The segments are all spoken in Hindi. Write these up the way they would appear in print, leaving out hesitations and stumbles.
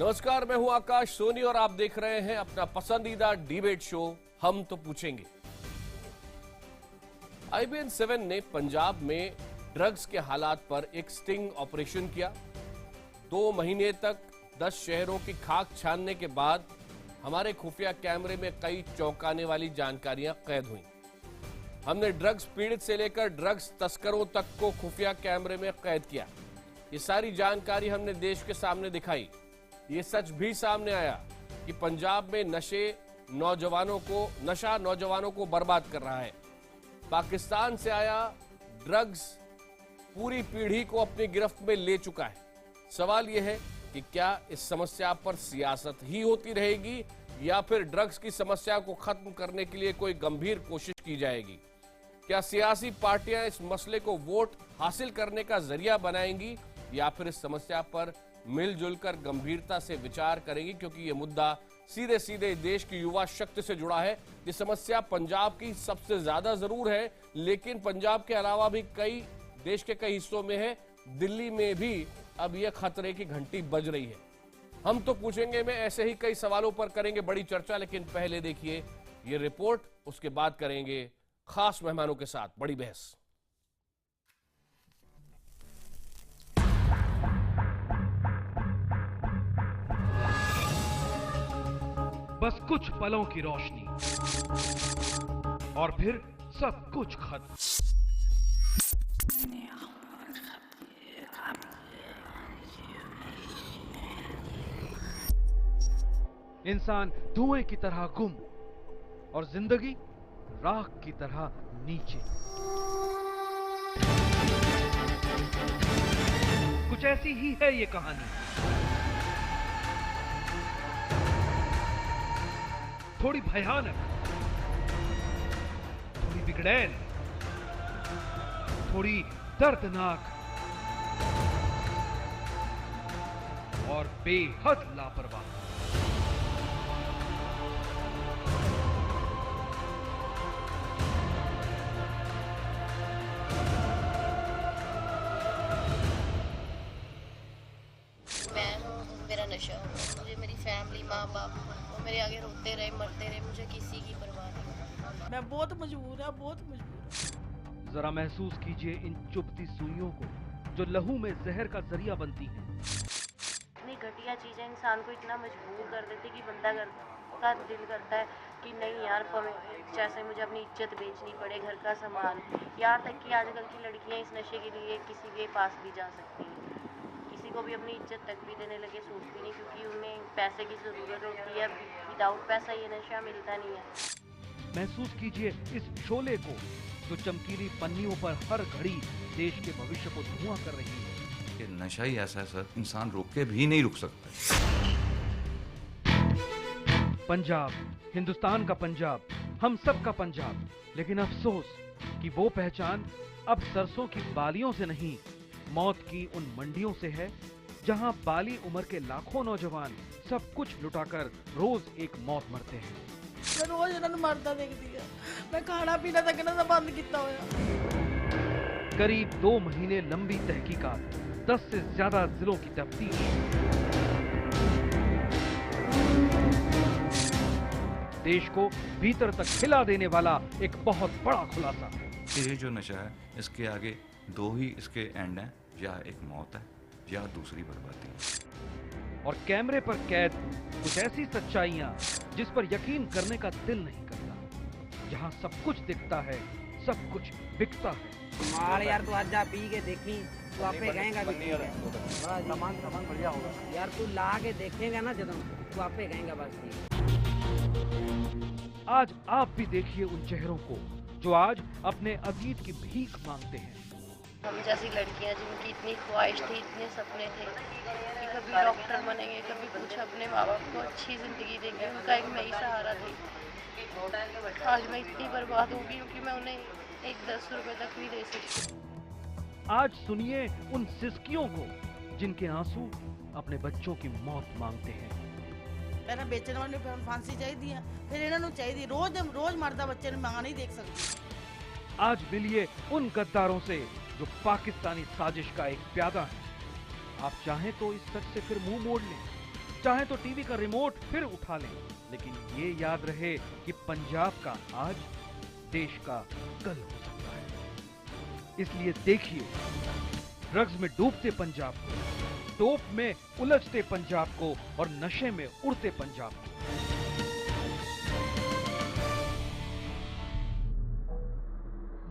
नमस्कार, मैं हूं आकाश सोनी और आप देख रहे हैं अपना पसंदीदा डिबेट शो हम तो पूछेंगे। IBN 7 ने पंजाब में ड्रग्स के हालात पर एक स्टिंग ऑपरेशन किया। 2 महीने तक 10 शहरों की खाक छानने के बाद हमारे खुफिया कैमरे में कई चौंकाने वाली जानकारियां कैद हुई। हमने ड्रग्स पीड़ित से लेकर ड्रग्स तस्करों तक को खुफिया कैमरे में कैद किया। ये सारी जानकारी हमने देश के सामने दिखाई। ये सच भी सामने आया कि पंजाब में नशा नौजवानों को बर्बाद कर रहा है। पाकिस्तान से आया ड्रग्स पूरी पीढ़ी को अपनी गिरफ्त में ले चुका है। सवाल यह है कि क्या इस समस्या पर सियासत ही होती रहेगी या फिर ड्रग्स की समस्या को खत्म करने के लिए कोई गंभीर कोशिश की जाएगी? क्या सियासी पार्टियां इस मसले को वोट हासिल करने का जरिया बनाएंगी या फिर इस समस्या पर मिलजुल कर गंभीरता से विचार करेंगी? क्योंकि यह मुद्दा सीधे सीधे देश की युवा शक्ति से जुड़ा है। ये समस्या पंजाब की सबसे ज्यादा जरूर है, लेकिन पंजाब के अलावा भी देश के कई हिस्सों में है। दिल्ली में भी अब यह खतरे की घंटी बज रही है। हम तो पूछेंगे में ऐसे ही कई सवालों पर करेंगे बड़ी चर्चा, लेकिन पहले देखिए ये रिपोर्ट, उसके बाद करेंगे खास मेहमानों के साथ बड़ी बहस। बस कुछ पलों की रोशनी और फिर सब कुछ खत्म। इंसान धुएं की तरह गुम और जिंदगी राख की तरह नीचे। कुछ ऐसी ही है ये कहानी। थोड़ी भयानक, थोड़ी बिगड़ैल, थोड़ी दर्दनाक और बेहद लापरवाह। मेरा नशा, मुझे मेरी फैमिली, माँ बाप वो मेरे आगे रोते रहे, मरते रहे, मुझे किसी की परवाह नहीं। मैं बहुत मजबूर है, बहुत मजबूर। जरा महसूस कीजिए इन चुभती सुइयों को जो लहू में जहर का जरिया बनती हैं। इतनी घटिया चीजें इंसान को इतना मजबूर कर देती कि बंदा का दिल करता है कि नहीं यार, जैसे मुझे अपनी इज्जत बेचनी पड़े, घर का सामान। यहाँ तक कि आजकल की लड़कियाँ इस नशे के लिए किसी के पास भी जा सकती हैं, किसी को भी अपनी इज्जत तक भी देने लगे सोचती नहीं, क्योंकि उन्हें पैसे की जरूरत होती है। विदाउट पैसा ये नशा मिलता नहीं है। महसूस कीजिए इस शोले को जो चमकीली पन्नियों पर हर घड़ी देश के भविष्य को धुआं कर रही है। ये नशा ही ऐसा है सर, इंसान रोक के भी नहीं रुक सकता। पंजाब, हिंदुस्तान का पंजाब, हम सब का पंजाब। लेकिन अफसोस कि वो पहचान अब सरसों की बालियों से नहीं, मौत की उन मंडियों से है जहां बाली उम्र के लाखों नौजवान सब कुछ लुटाकर रोज एक मौत मरते हैं। मैं रोज इन्हां नूं मरदा देखदी है। मैं खाना पीना तक इन्हां दा बंद कीता होया। करीब 2 महीने लंबी तहकीकात, 10 से ज्यादा जिलों की तफ्तीश, देश को भीतर तक हिला देने वाला एक बहुत बड़ा खुलासा। ये जो नशा है, इसके आगे 2 ही इसके एंड हैं, या एक मौत है या दूसरी बर्बादी। और कैमरे पर कैद कुछ ऐसी सच्चाइयां जिस पर यकीन करने का दिल नहीं करता। जहां सब कुछ दिखता है, सब कुछ बिकता है। माल यार तू आज जा पी के देखी, तू आपे कहेगा भी सामान बढ़िया होगा यार। तू ला के देखेगा ना जब तू आपे कहेगा बस। आज आप भी देखिए उन चेहरों को जो आज अपने अतीत की भीख मांगते हैं। हम जैसी लड़कियां जिनकी इतनी ख्वाहिश थी, इतने सपने थे कि कभी डॉक्टर बनेंगे, कभी कुछ अपने माँ बाप को अच्छी जिंदगी देंगे, उनका एक नई सहारा थी। आज मैं इतनी बर्बाद हो गई हूँ कि मैं उन्हें एक 10 रुपए तक भी दे सकती। आज सुनिए उन सिसकियों को जिनके आंसू अपने बच्चों की मौत मांगते हैं। पहले बेचने वाले फांसी चाहिए, फिर इन्होंने चाहिए। रोज मरदा बच्चे मां नहीं देख सकती। आज मिलिए उन गद्दारों से जो पाकिस्तानी साजिश का एक प्यादा है। आप चाहें तो इस सच से फिर मुंह मोड़ लें, चाहे तो टीवी का रिमोट फिर उठा लें, लेकिन ये याद रहे कि पंजाब का आज देश का कल हो सकता है। इसलिए देखिए ड्रग्स में डूबते पंजाब को, डोप में उलझते पंजाब को और नशे में उड़ते पंजाब को।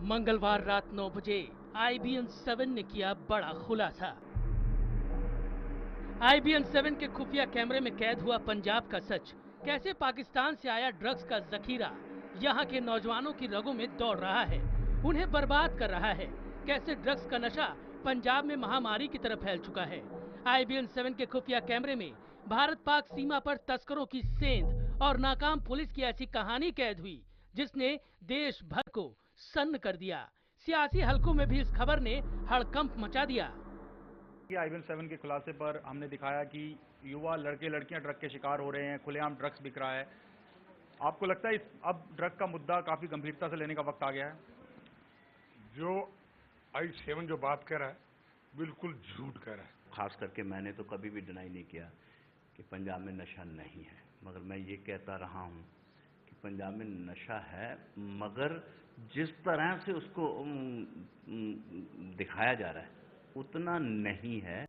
मंगलवार रात 9 बजे IBN 7 ने किया बड़ा खुलासा। IBN 7 के खुफिया कैमरे में कैद हुआ पंजाब का सच। कैसे पाकिस्तान से आया ड्रग्स का जखीरा यहाँ के नौजवानों की रगों में दौड़ रहा है, उन्हें बर्बाद कर रहा है। कैसे ड्रग्स का नशा पंजाब में महामारी की तरह फैल चुका है। IBN 7 के खुफिया कैमरे में भारत पाक सीमा पर तस्करों की सेंध और नाकाम पुलिस की ऐसी कहानी कैद हुई जिसने देश भर को सन्न कर दिया। सियासी हलकों में भी इस खबर ने हड़कंप मचा दिया। IBN 7 के खुलासे पर हमने दिखाया कि युवा लड़के लड़कियां ड्रग के शिकार हो रहे हैं, खुलेआम ड्रग्स बिक रहा है। आपको लगता है अब ड्रग का मुद्दा काफी गंभीरता से लेने का वक्त आ गया है? जो I7 जो बात कर रहा है बिल्कुल झूठ कह रहा है। खास करके मैंने तो कभी भी डिनाई नहीं किया कि पंजाब में नशा नहीं है, मगर मैं ये कहता रहा हूँ कि पंजाब में नशा है, मगर जिस तरह से उसको दिखाया जा रहा है उतना नहीं है।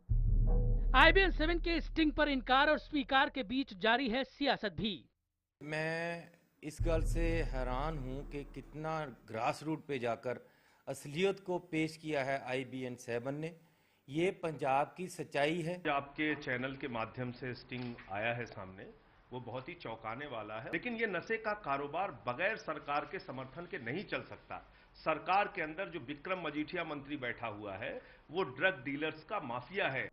IBN 7 के स्टिंग पर इनकार और स्वीकार के बीच जारी है सियासत भी। मैं इस गल से हैरान हूं कि कितना ग्रास रूट पे जाकर असलियत को पेश किया है IBN 7 ने। ये पंजाब की सच्चाई है। आपके चैनल के माध्यम से स्टिंग आया है सामने, वो बहुत ही चौंकाने वाला है। लेकिन ये नशे का कारोबार बगैर सरकार के समर्थन के नहीं चल सकता। सरकार के अंदर जो विक्रम मजीठिया मंत्री बैठा हुआ है वो ड्रग डीलर्स का माफिया है।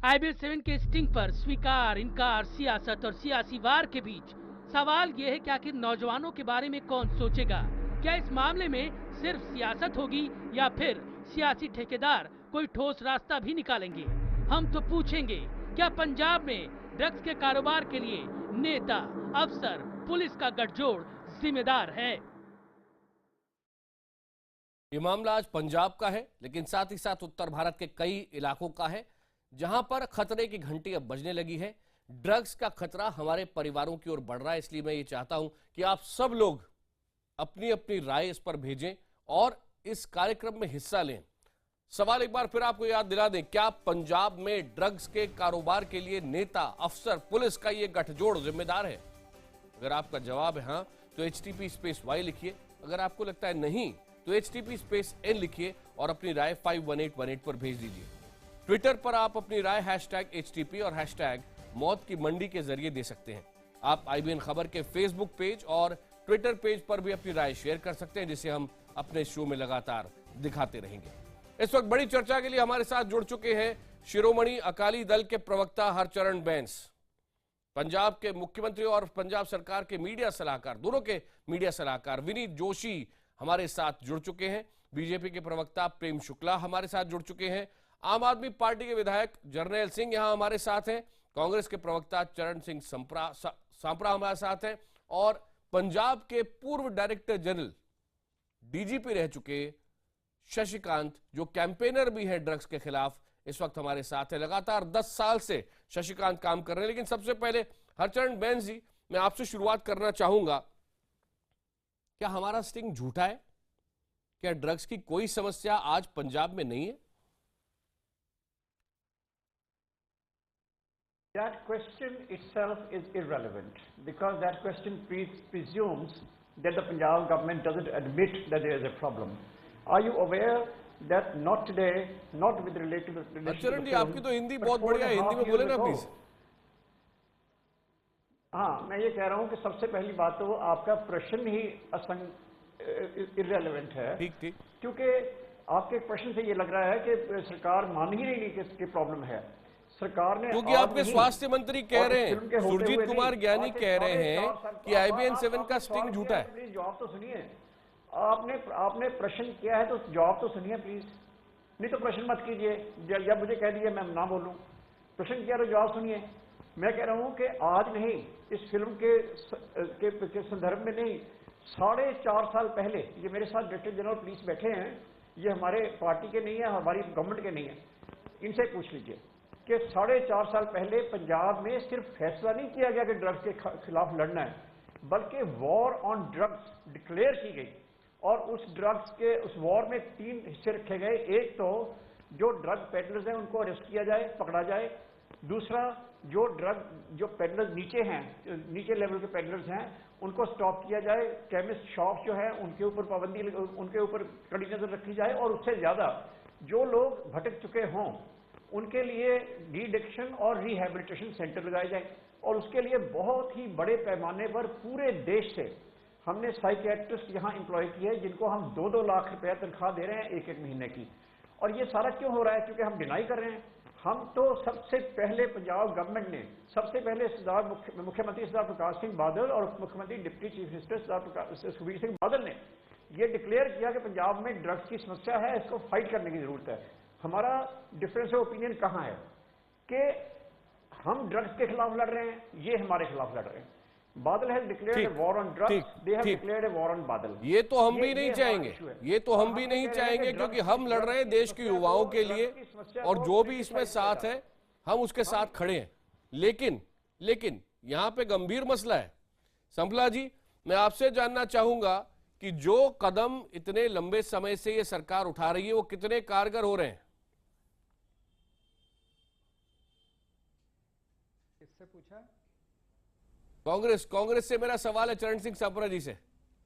IBN 7 के स्टिंग पर स्वीकार, इनकार, सियासत और सियासी वार के बीच सवाल ये है कि आखिर नौजवानों के बारे में कौन सोचेगा। क्या इस मामले में सिर्फ सियासत होगी या फिर सियासी ठेकेदार कोई ठोस रास्ता भी निकालेंगे? हम तो पूछेंगे, क्या पंजाब में ड्रग्स के कारोबार के लिए नेता, अफसर, पुलिस का गठजोड़ जिम्मेदार है? ये मामला आज पंजाब का है, लेकिन साथ ही साथ उत्तर भारत के कई इलाकों का है जहां पर खतरे की घंटी अब बजने लगी है। ड्रग्स का खतरा हमारे परिवारों की ओर बढ़ रहा है। इसलिए मैं ये चाहता हूं कि आप सब लोग अपनी अपनी राय इस पर भेजें और इस कार्यक्रम में हिस्सा लें। सवाल एक बार फिर आपको याद दिला दें, क्या पंजाब में ड्रग्स के कारोबार के लिए नेता, अफसर, पुलिस का ये गठजोड़ जिम्मेदार है? अगर आपका जवाब है हाँ तो HTP_Y लिखिए। अगर आपको लगता है नहीं तो HTP_N लिखिए और अपनी राय 51818 पर भेज दीजिए। ट्विटर पर आप अपनी राय #HTP और #मौत की मंडी के जरिए दे सकते हैं। आप IBN खबर के फेसबुक पेज और ट्विटर पेज पर भी अपनी राय शेयर कर सकते हैं, जिसे हम अपने शो में लगातार दिखाते रहेंगे। इस वक्त बड़ी चर्चा के लिए हमारे साथ जुड़ चुके हैं शिरोमणि अकाली दल के प्रवक्ता हरचरण बैंस, पंजाब के मुख्यमंत्री और पंजाब सरकार के मीडिया सलाहकार, दोनों के मीडिया सलाहकार विनीत जोशी हमारे साथ जुड़ चुके हैं। बीजेपी के प्रवक्ता प्रेम शुक्ला हमारे साथ जुड़ चुके हैं। आम आदमी पार्टी के विधायक जर्नैल सिंह यहां हमारे साथ हैं। कांग्रेस के प्रवक्ता चरण सिंह सांपरा हमारे साथ हैं और पंजाब के पूर्व डायरेक्टर जनरल, DGP रह चुके शशिकांत, जो कैंपेनर भी है ड्रग्स के खिलाफ, इस वक्त हमारे साथ है। लगातार 10 साल से शशिकांत काम कर रहे हैं। लेकिन सबसे पहले हरचरण बैंस जी, मैं आपसे शुरुआत करना चाहूंगा, क्या हमारा स्टिंग झूठा है? क्या ड्रग्स की कोई समस्या आज पंजाब में नहीं है? That question itself is irrelevant because that question presumes that the Punjab government doesn't admit that there is a problem. Are you aware that not today, not with related to the चरण जी, आपकी तो हिंदी बहुत बढ़िया है, हिंदी में बोले ना प्लीज। हाँ, मैं ये कह रहा हूँ कि सबसे पहली बात तो आपका प्रश्न ही इररेलेवेंट है। ठीक ठीक। क्योंकि आपके प्रश्न से ये लग रहा है कि सरकार मान ही नहीं रही कि इसकी प्रॉब्लम है। सरकार ने, क्योंकि आपके स्वास्थ्य मंत्री कह रहे हैं, सुरजीत कुमार ज्ञानी कह रहे हैं कि IBN 7 का स्टिंग झूठा है। प्लीज जवाब तो सुनिए। आपने प्रश्न किया है तो जवाब तो सुनिए प्लीज, नहीं तो प्रश्न मत कीजिए। जब मुझे कह दिए मैं ना बोलूं, प्रश्न किया तो जवाब सुनिए। मैं कह रहा हूं कि आज नहीं, इस फिल्म के संदर्भ में नहीं, 4.5 साल पहले, ये मेरे साथ डायरेक्टर जनरल पुलिस बैठे हैं, ये हमारे पार्टी के नहीं है, हमारी गवर्नमेंट के नहीं है, इनसे पूछ लीजिए। कि 4.5 साल पहले पंजाब में सिर्फ फैसला नहीं किया गया कि ड्रग्स के खिलाफ लड़ना है, बल्कि वॉर ऑन ड्रग्स डिक्लेयर की गई। और उस ड्रग्स के उस वॉर में 3 हिस्से रखे गए। एक तो जो ड्रग पेडलर्स हैं उनको अरेस्ट किया जाए, पकड़ा जाए। दूसरा, जो पेडलर्स नीचे हैं, नीचे लेवल के पेडलर्स हैं, उनको स्टॉप किया जाए। केमिस्ट शॉप जो है उनके ऊपर पाबंदी, उनके ऊपर कड़ी नजर रखी जाए। और उससे ज्यादा जो लोग भटक चुके हों उनके लिए डी-एडिक्शन और रिहैबिलिटेशन सेंटर लगाए जाए। और उसके लिए बहुत ही बड़े पैमाने पर पूरे देश से हमने साइकियाट्रिस्ट यहाँ एम्प्लॉय किए, जिनको हम 2-2 लाख रुपया तनख्वाह दे रहे हैं एक महीने की। और ये सारा क्यों हो रहा है? क्योंकि हम डिनाई कर रहे हैं। हम तो सबसे पहले पंजाब गवर्नमेंट ने सबसे पहले मुख्यमंत्री सरदार प्रकाश सिंह बादल और मुख्यमंत्री डिप्टी चीफ मिनिस्टर सरदार सुखबीर सिंह बादल ने ये डिक्लेयर किया कि पंजाब में ड्रग्स की समस्या है, इसको फाइट करने की जरूरत है। हमारा डिफरेंस ऑफ ओपिनियन कहाँ है कि हम ड्रग्स के खिलाफ लड़ रहे हैं, ये हमारे खिलाफ लड़ रहे हैं। बादल has declared war on drugs, they have declared war on बादल। ये तो हम भी नहीं चाहेंगे, ये तो हम भी नहीं चाहेंगे, क्योंकि हम लड़ रहे हैं देश के युवाओं के लिए और जो भी इसमें साथ है हम उसके साथ खड़े हैं। लेकिन यहां पे गंभीर मसला है। संपला जी, मैं आपसे जानना चाहूंगा कि जो कदम इतने लंबे समय से ये सरकार उठा रही है वो कितने कारगर हो रहे हैं? किससे पूछा? कांग्रेस से मेरा सवाल है, चरण सिंह संपरा जी से।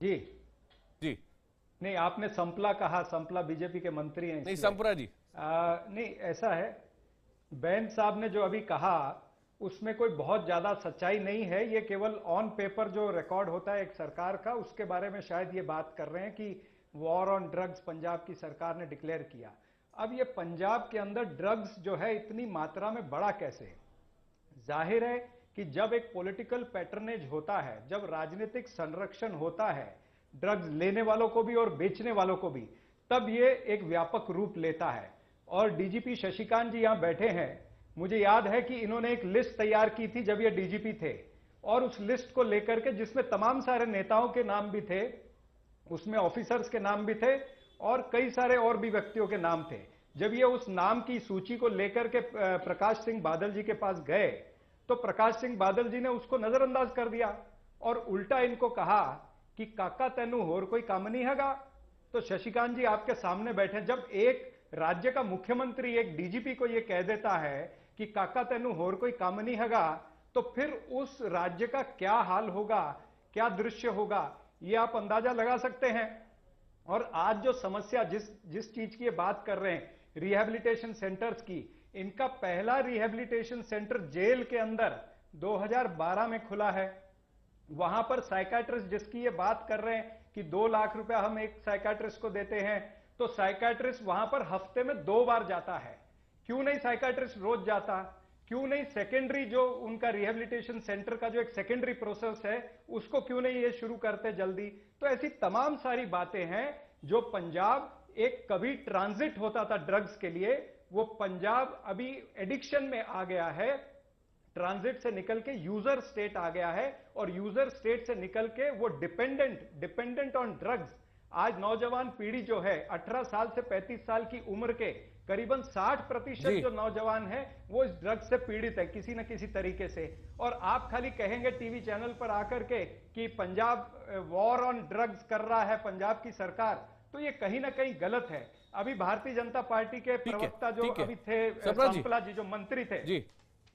जी नहीं, आपने संपला कहा, संपला बीजेपी के मंत्री हैं। नहीं, संपरा जी। नहीं, ऐसा है, बैन साहब ने जो अभी कहा उसमें कोई बहुत ज्यादा सच्चाई नहीं है। ये केवल ऑन पेपर जो रिकॉर्ड होता है एक सरकार का, उसके बारे में शायद ये बात कर रहे हैं कि वॉर ऑन ड्रग्स पंजाब की सरकार ने डिक्लेयर किया। अब ये पंजाब के अंदर ड्रग्स जो है इतनी मात्रा में बढ़ा कैसे? जाहिर है कि जब एक पॉलिटिकल पैटर्नेज होता है, जब राजनीतिक संरक्षण होता है ड्रग्स लेने वालों को भी और बेचने वालों को भी, तब ये एक व्यापक रूप लेता है। और डीजीपी शशिकांत जी यहां बैठे हैं, मुझे याद है कि इन्होंने एक लिस्ट तैयार की थी जब ये डीजीपी थे, और उस लिस्ट को लेकर के जिसमें तमाम सारे नेताओं के नाम भी थे, उसमें ऑफिसर्स के नाम भी थे और कई सारे और भी व्यक्तियों के नाम थे। जब ये उस नाम की सूची को लेकर के प्रकाश सिंह बादल जी के पास गए तो प्रकाश सिंह बादल जी ने उसको नजरअंदाज कर दिया और उल्टा इनको कहा कि काका तेनू होर कोई काम नहीं हैगा। तो शशिकांत जी आपके सामने बैठे, जब एक राज्य का मुख्यमंत्री एक डीजीपी को यह कह देता है कि काका तेनू होर कोई काम नहीं हैगा, तो फिर उस राज्य का क्या हाल होगा, क्या दृश्य होगा, ये आप अंदाजा लगा सकते हैं। और आज जो समस्या जिस चीज की बात कर रहे हैं, रिहैबिलिटेशन सेंटर्स की, इनका पहला रिहैबिलिटेशन सेंटर जेल के अंदर 2012 में खुला है। वहां पर साइकाट्रिस्ट जिसकी ये बात कर रहे हैं कि 2 लाख रुपया हम एक साइकाट्रिस्ट को देते हैं, तो साइकाट्रिस्ट वहां पर हफ्ते में 2 बार जाता है। क्यों नहीं साइकाट्रिस्ट रोज जाता? क्यों नहीं सेकेंडरी जो उनका रिहैबिलिटेशन सेंटर का जो एक सेकेंडरी प्रोसेस है उसको क्यों नहीं ये शुरू करते जल्दी? तो ऐसी तमाम सारी बातें हैं जो पंजाब एक कभी ट्रांजिट होता था ड्रग्स के लिए, वो पंजाब अभी एडिक्शन में आ गया है, ट्रांजिट से निकल के यूजर स्टेट आ गया है और यूजर स्टेट से निकल के वो डिपेंडेंट ऑन ड्रग्स। आज नौजवान पीढ़ी जो है 18 साल से 35 साल की उम्र के करीबन 60% जो नौजवान है वो इस ड्रग्स से पीड़ित है किसी न किसी तरीके से। और आप खाली कहेंगे टीवी चैनल पर आकर के कि पंजाब वॉर ऑन ड्रग्स कर रहा है पंजाब की सरकार, तो ये कहीं ना कहीं गलत है। अभी भारतीय जनता पार्टी के प्रवक्ता जो अभी थे संपला जी जो मंत्री थे,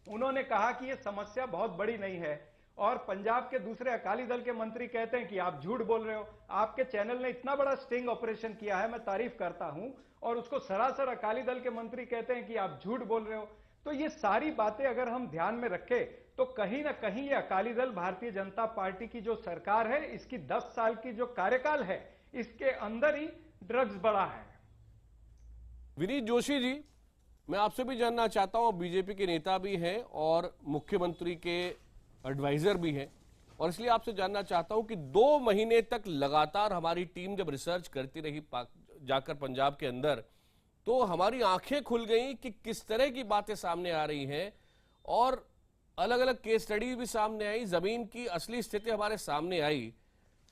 उन्होंने कहा कि ये समस्या बहुत बड़ी नहीं है। और पंजाब के दूसरे अकाली दल के मंत्री कहते हैं कि आप झूठ बोल रहे हो। आपके चैनल ने इतना बड़ा स्टिंग ऑपरेशन किया है, मैं तारीफ करता हूं, और उसको सरासर अकाली दल के मंत्री कहते हैं कि आप झूठ बोल रहे हो। तो ये सारी बातें अगर हम ध्यान में रखें तो कहीं ना कहीं ये अकाली दल भारतीय जनता पार्टी की जो सरकार है इसकी 10 साल की जो कार्यकाल है इसके अंदर ही ड्रग्स बढ़ा है। विनीत जोशी जी, मैं आपसे भी जानना चाहता हूं, बीजेपी के नेता भी हैं और मुख्यमंत्री के एडवाइजर भी हैं, और इसलिए आपसे जानना चाहता हूं कि 2 महीने तक लगातार हमारी टीम जब रिसर्च करती रही जाकर पंजाब के अंदर, तो हमारी आंखें खुल गई कि किस तरह की बातें सामने आ रही हैं और अलग अलग केस स्टडी भी सामने आई, जमीन की असली स्थिति हमारे सामने आई।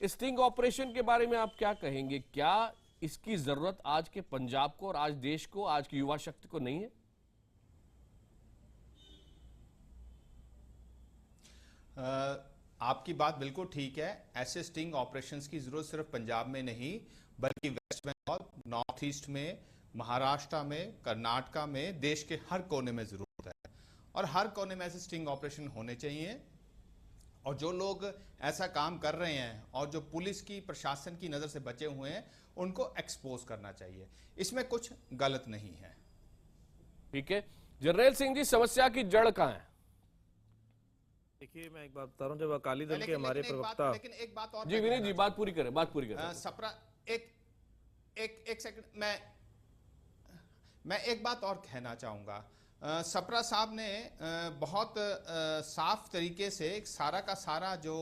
स्टिंग ऑपरेशन के बारे में आप क्या कहेंगे? क्या इसकी जरूरत आज के पंजाब को और आज देश को, आज की युवा शक्ति को नहीं है? आपकी बात बिल्कुल ठीक है। ऐसे स्टिंग ऑपरेशंस की जरूरत सिर्फ पंजाब में नहीं बल्कि वेस्ट बंगाल, नॉर्थ ईस्ट में, महाराष्ट्र में, कर्नाटका में, देश के हर कोने में जरूरत है और हर कोने में ऐसे स्टिंग ऑपरेशन होने चाहिए। और जो लोग ऐसा काम कर रहे हैं और जो पुलिस की, प्रशासन की नजर से बचे हुए हैं, उनको एक्सपोज करना चाहिए। इसमें कुछ गलत नहीं है। ठीक है, जर्नैल सिंह जी, समस्या की जड़ कहां है? देखिए, मैं एक बात बता रहा हूं, जब अकाली दल के हमारे प्रवक्ता, लेकिन एक बात और जी विनीत जी, बात पूरी करें, बात पूरी करें। सप्रा, एक सेकंड, मैं एक बात और कहना चाहूंगा। सप्रा साहब ने बहुत साफ तरीके से सारा का सारा जो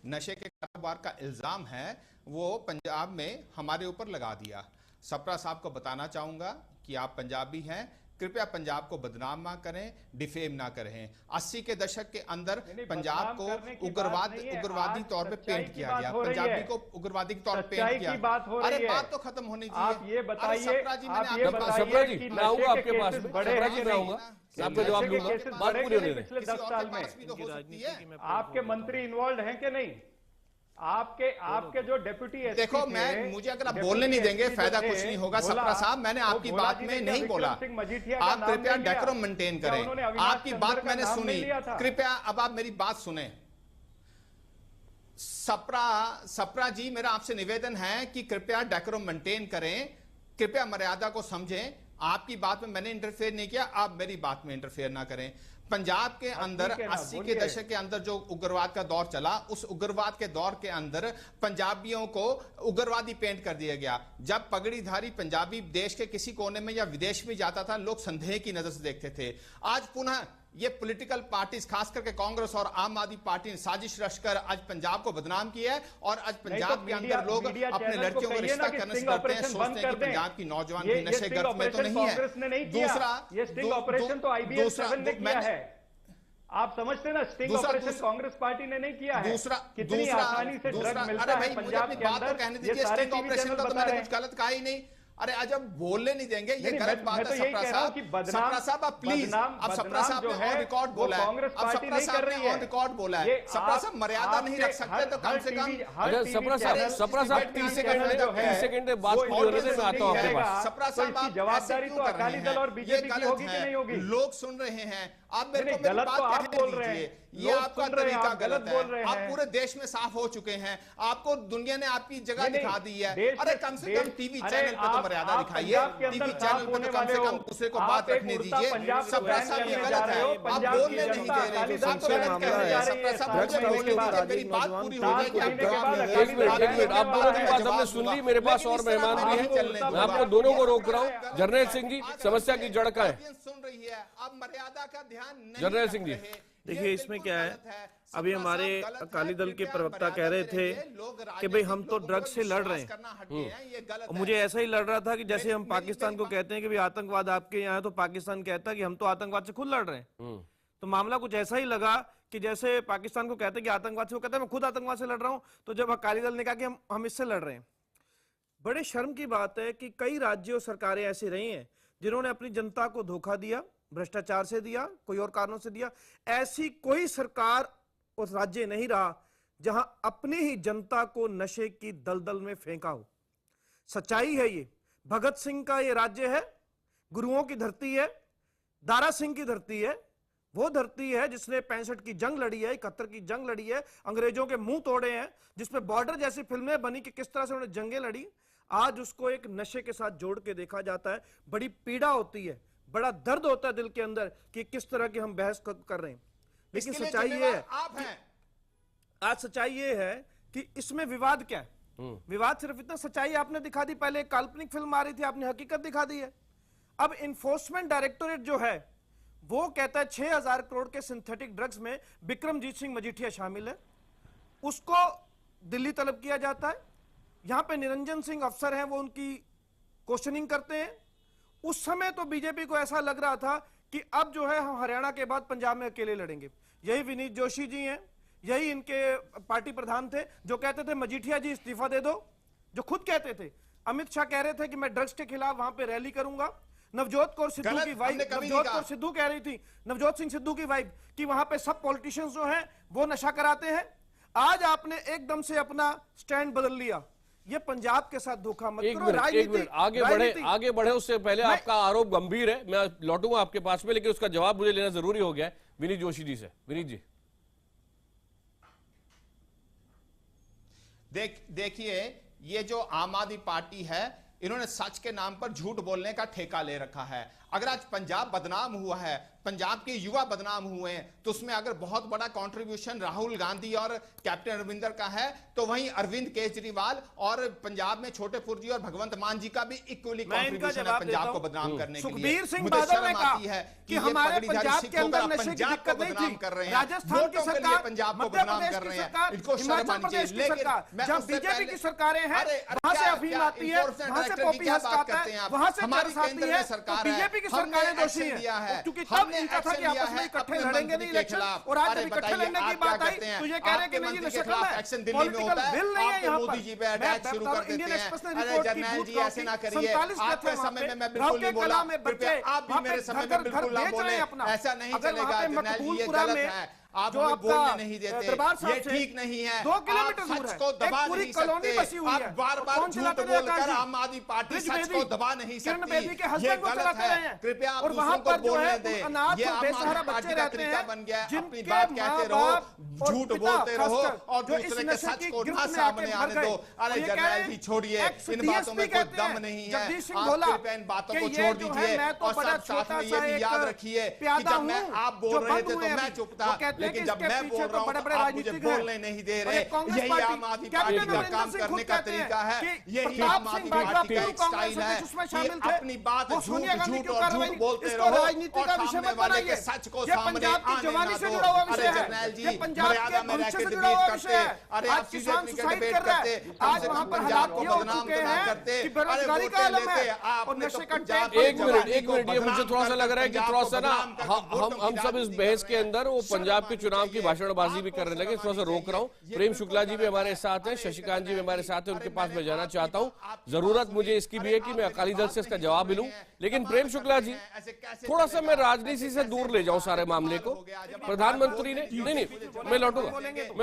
नशे के कारोबार का इल्जाम है वो पंजाब में हमारे ऊपर लगा दिया। सप्रा साहब को बताना चाहूंगा कि आप पंजाबी हैं, कृपया पंजाब को बदनाम ना करें, डिफेम ना करें। 80 के दशक के अंदर पंजाब को उग्रवादी तौर पे पेंट किया गया, पंजाबी को उग्रवादी के तौर पे पेंट किया। अरे बात तो खत्म होनी चाहिए। आप ये बताइए, सप्रा जी, मैं आऊंगा आपके पास, सप्रा जी मैं आऊंगा, आपको जवाब दूंगा, बात पूरी होने दें। पिछले 10 साल में आपके मंत्री इन्वॉल्व हैं कि नहीं? आपके जो डेप्यूटी एसपी देखो, मुझे अगर आप बोलने नहीं देंगे फायदा कुछ नहीं होगा। सप्रा साहब, मैंने आपकी बात में नहीं बोला, आप कृपया डेकोरम मेंटेन करें। आपकी बात मैंने सुनी, कृपया अब आप मेरी बात सुने। सप्रा जी, मेरा आपसे निवेदन है कि कृपया डेकोरम मेंटेन करें, कृपया मर्यादा को समझें। आपकी बात में मैंने इंटरफेयर नहीं किया, आप मेरी बात में इंटरफेयर ना करें। पंजाब के अंदर 80 के दशक के अंदर जो उग्रवाद का दौर चला, उस उग्रवाद के दौर के अंदर पंजाबियों को उग्रवादी पेंट कर दिया गया। जब पगड़ीधारी पंजाबी देश के किसी कोने में या विदेश में जाता था, लोग संदेह की नजर से देखते थे। आज पुनः ये पॉलिटिकल पार्टीज, खास करके कांग्रेस और आम आदमी पार्टी ने साजिश रचकर आज पंजाब को बदनाम किया है और आज पंजाब के अंदर लोग अपने लड़कियों को रिश्ता करने से डरते हैं, सोचते हैं कि पंजाब की नौजवान की नशे गर्भ में तो नहीं है। दूसरा, ये स्टिंग ऑपरेशन तो IBN 7 ने किया है। आप समझते ना, स्टिंग ऑपरेशन कांग्रेस पार्टी ने नहीं किया है। कितनी आसानी से ड्रग मिलता है पंजाब के अंदर, कहने दीजिए। स्टिंग ऑपरेशन का तो मैंने कुछ गलत कहा ही नहीं। अरे आज हम बोलने नहीं देंगे, ये गलत बात है। सप्रा साहब आप प्लीज, अब सप्रा साहब ने ऑन रिकॉर्ड बोला है, अब सप्रा साहब ने ऑन रिकॉर्ड बोला है। सप्रा साहब मर्यादा नहीं रख सकते तो कम से कम। सप्रा साहब 30 सेकंड बात पूरी होने से मैं आता हूं आपके पास। सप्रा साहब, जवाबदारी तो अकाली दल और बीजेपी की होगी कि नहीं होगी? लोग सुन रहे हैं, आप मेरे को गलत तो आप बोल रहे हैं, ये आपका तरीका गलत है। आप पूरे देश में साफ हो चुके हैं, आपको दुनिया ने आपकी जगह दिखा दी है। अरे कम से कम टीवी चैनल पे तो मर्यादा दिखाइए, टीवी चैनल पे तो कम से कम दूसरे को बात रखने दीजिए। सप्रा साहब, ये गलत है, आप बोलने नहीं दे रहे, आप गलत कह रहे हैं। सप्रा साहब, मुझे बोलने दीजिए, मेरी बात पूरी हो जाएगी। एक मिनट, आप दोनों की बात हमने सुन ली, मेरे पास और मेहमान भी हैं, मैं आपको दोनों को रोक रहा हूँ। जर्नैल सिंह जी, समस्या की जड़ का है? सुन रही है, अब मर्यादा का ध्यान नहीं। जर्नैल सिंह जी, देखिए इसमें क्या है, अभी हमारे अकाली दल के प्रवक्ता कह रहे थे कि भाई हम तो ड्रग्स से लड़ रहे हैं। मुझे ऐसा ही लड़ रहा था कि जैसे हम पाकिस्तान को कहते हैं कि भाई आतंकवाद आपके यहाँ है, तो पाकिस्तान कहता है कि हम तो आतंकवाद से खुद लड़ रहे हैं। तो मामला कुछ ऐसा ही लगा कि जैसे पाकिस्तान को कहते हैं कि आतंकवाद से, वो कहता है मैं खुद आतंकवाद से लड़ रहा हूँ। तो जब अकाली दल ने कहा कि हम इससे लड़ रहे हैं, बड़े शर्म की बात है कि कई राज्य और सरकारें ऐसी रही हैं जिन्होंने अपनी जनता को धोखा दिया, भ्रष्टाचार से दिया, कोई और कारणों से दिया। ऐसी कोई सरकार और राज्य नहीं रहा जहां अपनी ही जनता को नशे की दलदल में फेंका हो। सच्चाई है ये। भगत सिंह का ये राज्य है, गुरुओं की धरती है, दारा सिंह की धरती है, वो धरती है जिसने 65 की जंग लड़ी है, 71 की जंग लड़ी है, अंग्रेजों के मुंह तोड़े हैं, जिसपे बॉर्डर जैसी फिल्में बनी कि किस तरह से उन्होंने जंगें लड़ी। आज उसको एक नशे के साथ जोड़ के देखा जाता है। बड़ी पीड़ा होती है, बड़ा दर्द होता है दिल के अंदर कि किस तरह की हम बहस कर रहे हैं। लेकिन सच्चाई ये है, आज सच्चाई ये है कि इसमें विवाद क्या है? विवाद सिर्फ इतना, सच्चाई आपने दिखा दी। पहले एक काल्पनिक फिल्म आ रही थी, आपने हकीकत दिखा दी है। अब इन्फोर्समेंट डायरेक्टोरेट जो है वो कहता है 6000 करोड़ के सिंथेटिक ड्रग्स में बिक्रमजीत सिंह मजीठिया शामिल है, उसको दिल्ली तलब किया जाता है। यहां पे निरंजन सिंह अफसर हैं, वो उनकी क्वेश्चनिंग करते हैं। उस समय तो बीजेपी को ऐसा लग रहा था कि अब जो है हम हरियाणा के बाद पंजाब में अकेले लड़ेंगे। यही विनीत जोशी जी हैं, यही इनके पार्टी प्रधान थे जो कहते थे मजीठिया जी इस्तीफा दे दो, जो खुद कहते थे। अमित शाह कह रहे थे कि मैं ड्रग्स के खिलाफ वहां पे रैली करूंगा। नवजोत कौर सिद्धू गलत की वाइफ, हमने कभी नहीं नवजोत कहा। कौर सिद्धू कह रही थी, नवजोत सिंह सिद्धू की वाइफ, कि वहां पे सब पॉलिटिशियंस जो हैं वो नशा कराते हैं। आज आपने एकदम से अपना स्टैंड बदल लिया। ये पंजाब के साथ धोखा मत करो। एक मिनट आगे बढ़े उससे पहले आपका आरोप गंभीर है, मैं लौटूंगा आपके पास में, लेकिन उसका जवाब मुझे लेना जरूरी हो गया है विनीत जोशी जी से। विनीत जी देखिए, ये जो आम आदमी पार्टी है, इन्होंने सच के नाम पर झूठ बोलने का ठेका ले रखा है। अगर आज पंजाब बदनाम हुआ है, पंजाब के युवा बदनाम हुए हैं, तो उसमें अगर बहुत बड़ा कंट्रीब्यूशन राहुल गांधी और कैप्टन अरविंदर का है, तो वहीं अरविंद केजरीवाल और पंजाब में छोटे पुरजी और भगवंत मान जी का भी इक्वली कंट्रीब्यूशन है पंजाब को बदनाम करने के लिए। सुखबीर सिंह मुझे बादल ने शर्म कहा आती है कि हमारे पंजाब के अंदर नशे की पंजाब को दिक्कत नहीं बदनाम थी। कर रहे हैं, राजस्थान की सरकार, पंजाब को मध्य बदनाम प्रदेश कर की रहे हैं, सरकार, इनको शर्म हिमाचल आनी प्रदेश चाहिए। की सरकार, जहां बीजेपी की सरकारें हैं, वहां से अफीम आती है, वहां से पॉपी हंस आता है, वहां से चरस आती है, तो बीजेपी की सरकारें दोषी हैं। क्योंकि तब इनका था कि आपस में इकट्ठे लड़ेंगे नहीं इलेक्शन, और आज जब इकट्ठे लड़ने की बात आई तो ये कह रहे हैं कि नहीं नशा कम है, पॉलिटिकल विल नहीं है यहाँ पर। मोदी जी पे अटैक शुरू कर देते इंडियन हैं। एक्सप्रेस ने अरे रिपोर्ट की, जर्नैल जी ऐसे ना करिए, 47 आपके समय में मैं बिल्कुल नहीं बोला, कृपया आप भी मेरे समय में बिल्कुल ना बोले, ऐसा नहीं चलेगा जर्नैल जी, ये गलत है, आप जो हमें आपका बोलने नहीं देते, दरबार साहब ये से ठीक नहीं है। 2 किलोमीटर आप दूर सच है, को दबा एक पूरी नहीं कॉलोनी बसी सकते, हुई है। आप बार बार कौन झूठ चलाते रहे बोलकर आकाश जी? आम आदमी पार्टी ब्रिज सच को दबा नहीं किरण सकती, बेदी के ये हस्बैंड को गलत चलाते रहे हैं, है। कृपया आप और वहां दूसरों को पर जो बोलने है दें, अनाथ ये और आम बेसहारा आदमी बच्चे पार्टी का रहते तरीका हैं, बन गया है। अपनी जिनके बात कहते रहो, माँ-बाप और झूठ पिता बोलते रहो खासकर और जो इस दूसरे के नशे सच की को गिरफ्त ना में सामने आके आने मर दो। गए। अरे ये कह जर्नैल रहे जी हैं, छोड़िए, इन बातों में कोई दम नहीं है, जगदीश सिंह आप भोला, कृपया इन बातों कि को ये छोड़ जो है, दीजिए मैं तो और बड़ा साथ साथ में ये छोटा भी सा याद एक रखिए कि प्यादा जब मैं हूं, आप बोल जो रहे बंद थे हुए तो हैं मैं अभी। चुप वो था, कहते हैं लेकिन कि जब इसके मैं पीछे बोल तो रहा हूँ बड़े-बड़े तो आप मुझे राजनीतिज्ञ हैं। बोलने नहीं दे और रहे। ये कांग्रेस यही पार्टी, आम आदमी कैप्टन पार्टी का अमरिंदर काम सिंह करने खुद का कहते हैं तरीका है, कि यही प्रताप आम आदमी सिंह बाजवा पार्टी का क्यों एक कांग्रेस स्टाइल है में जिसमें कि शामिल थे, अपनी बात वो सोनिया झूठ गांधी झूठ क्यों और कार्रवाई झूठ बोलते इसको रहो राजनीति और का विषय सामने मत वाले के बनाइए। सच को ये सामने पंजाब की आने जवानी ना से दो। जुड़ा हुआ अरे विषय है, जर्नैल जी ये पंजाब के मर्यादा में रह भविष्य के से जुड़ा डिबेट हुआ करते, विषय है। अरे आज आप सीधे किसान क्रिकेट सुसाइड डिबेट कर रहा करते, है, कम आज से वहां कम पर पंजाब हालात को ये हो बदनाम चुके तो ना हैं करते। कि अरे बेरोजगारी का वोटें आलम लेते, है और आपने नशे तो का पंजाब टैग एक मिनट ये मुझे थोड़ा सा लग रहा है कि थोड़ा सा ना हम सब इस बहस के अंदर वो पंजाब के चुनाव की भाषणबाजी भी करने लगे, थोड़ा सा रोक रहा हूँ। प्रेम शुक्ला जी भी हमारे साथ हैं, शशिकांत जी भी हमारे साथ हैं, उनके पास मैं जाना चाहता हूँ। जरूरत मुझे इसकी भी है कि मैं अकाली दल से इसका जवाब मिलूं, लेकिन प्रेम शुक्ला जी थोड़ा सा मैं राजनीति से दूर ले जाऊं सारे मामले को। प्रधानमंत्री ने नहीं मैं लौटूंगा,